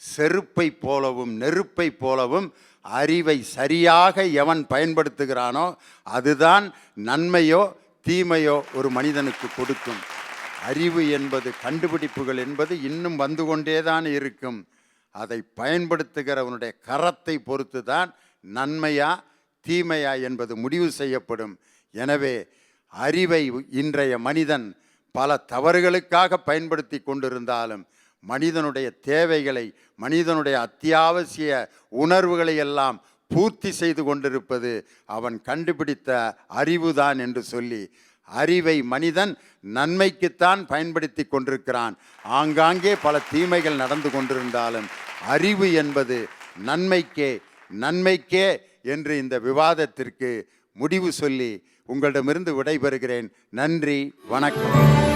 செருப்பை போலவும் நெருப்பை போலவும் அறிவை சரியாக எவன் பயன்படுத்துகிறானோ அதுதான் நன்மையோ தீமையோ ஒரு மனிதனுக்கு கொடுக்கும். அறிவு என்பது, கண்டுபிடிப்புகள் என்பது இன்னும் வந்து கொண்டே தான் இருக்கும். அதை பயன்படுத்துகிறவனுடைய கரத்தை பொறுத்து தான் நன்மையா தீமையா என்பது முடிவு செய்யப்படும். எனவே அறிவை இன்றைய மனிதன் பல தவறுகளுக்காக பயன்படுத்தி கொண்டிருந்தாலும் மனிதனுடைய தேவைகளை, மனிதனுடைய அத்தியாவசிய உணர்வுகளை எல்லாம் பூர்த்தி செய்து கொண்டிருப்பது அவன் கண்டுபிடித்த அறிவுதான் என்று சொல்லி, அறிவை மனிதன் நன்மைக்குத்தான் பயன்படுத்தி கொண்டிருக்கிறான். ஆங்காங்கே பல தீமைகள் நடந்து கொண்டிருந்தாலும் அறிவு என்பது நன்மைக்கே என்று இந்த விவாதத்திற்கு முடிவு சொல்லி உங்களிடமிருந்து விடைபெறுகிறேன். நன்றி, வணக்கம்.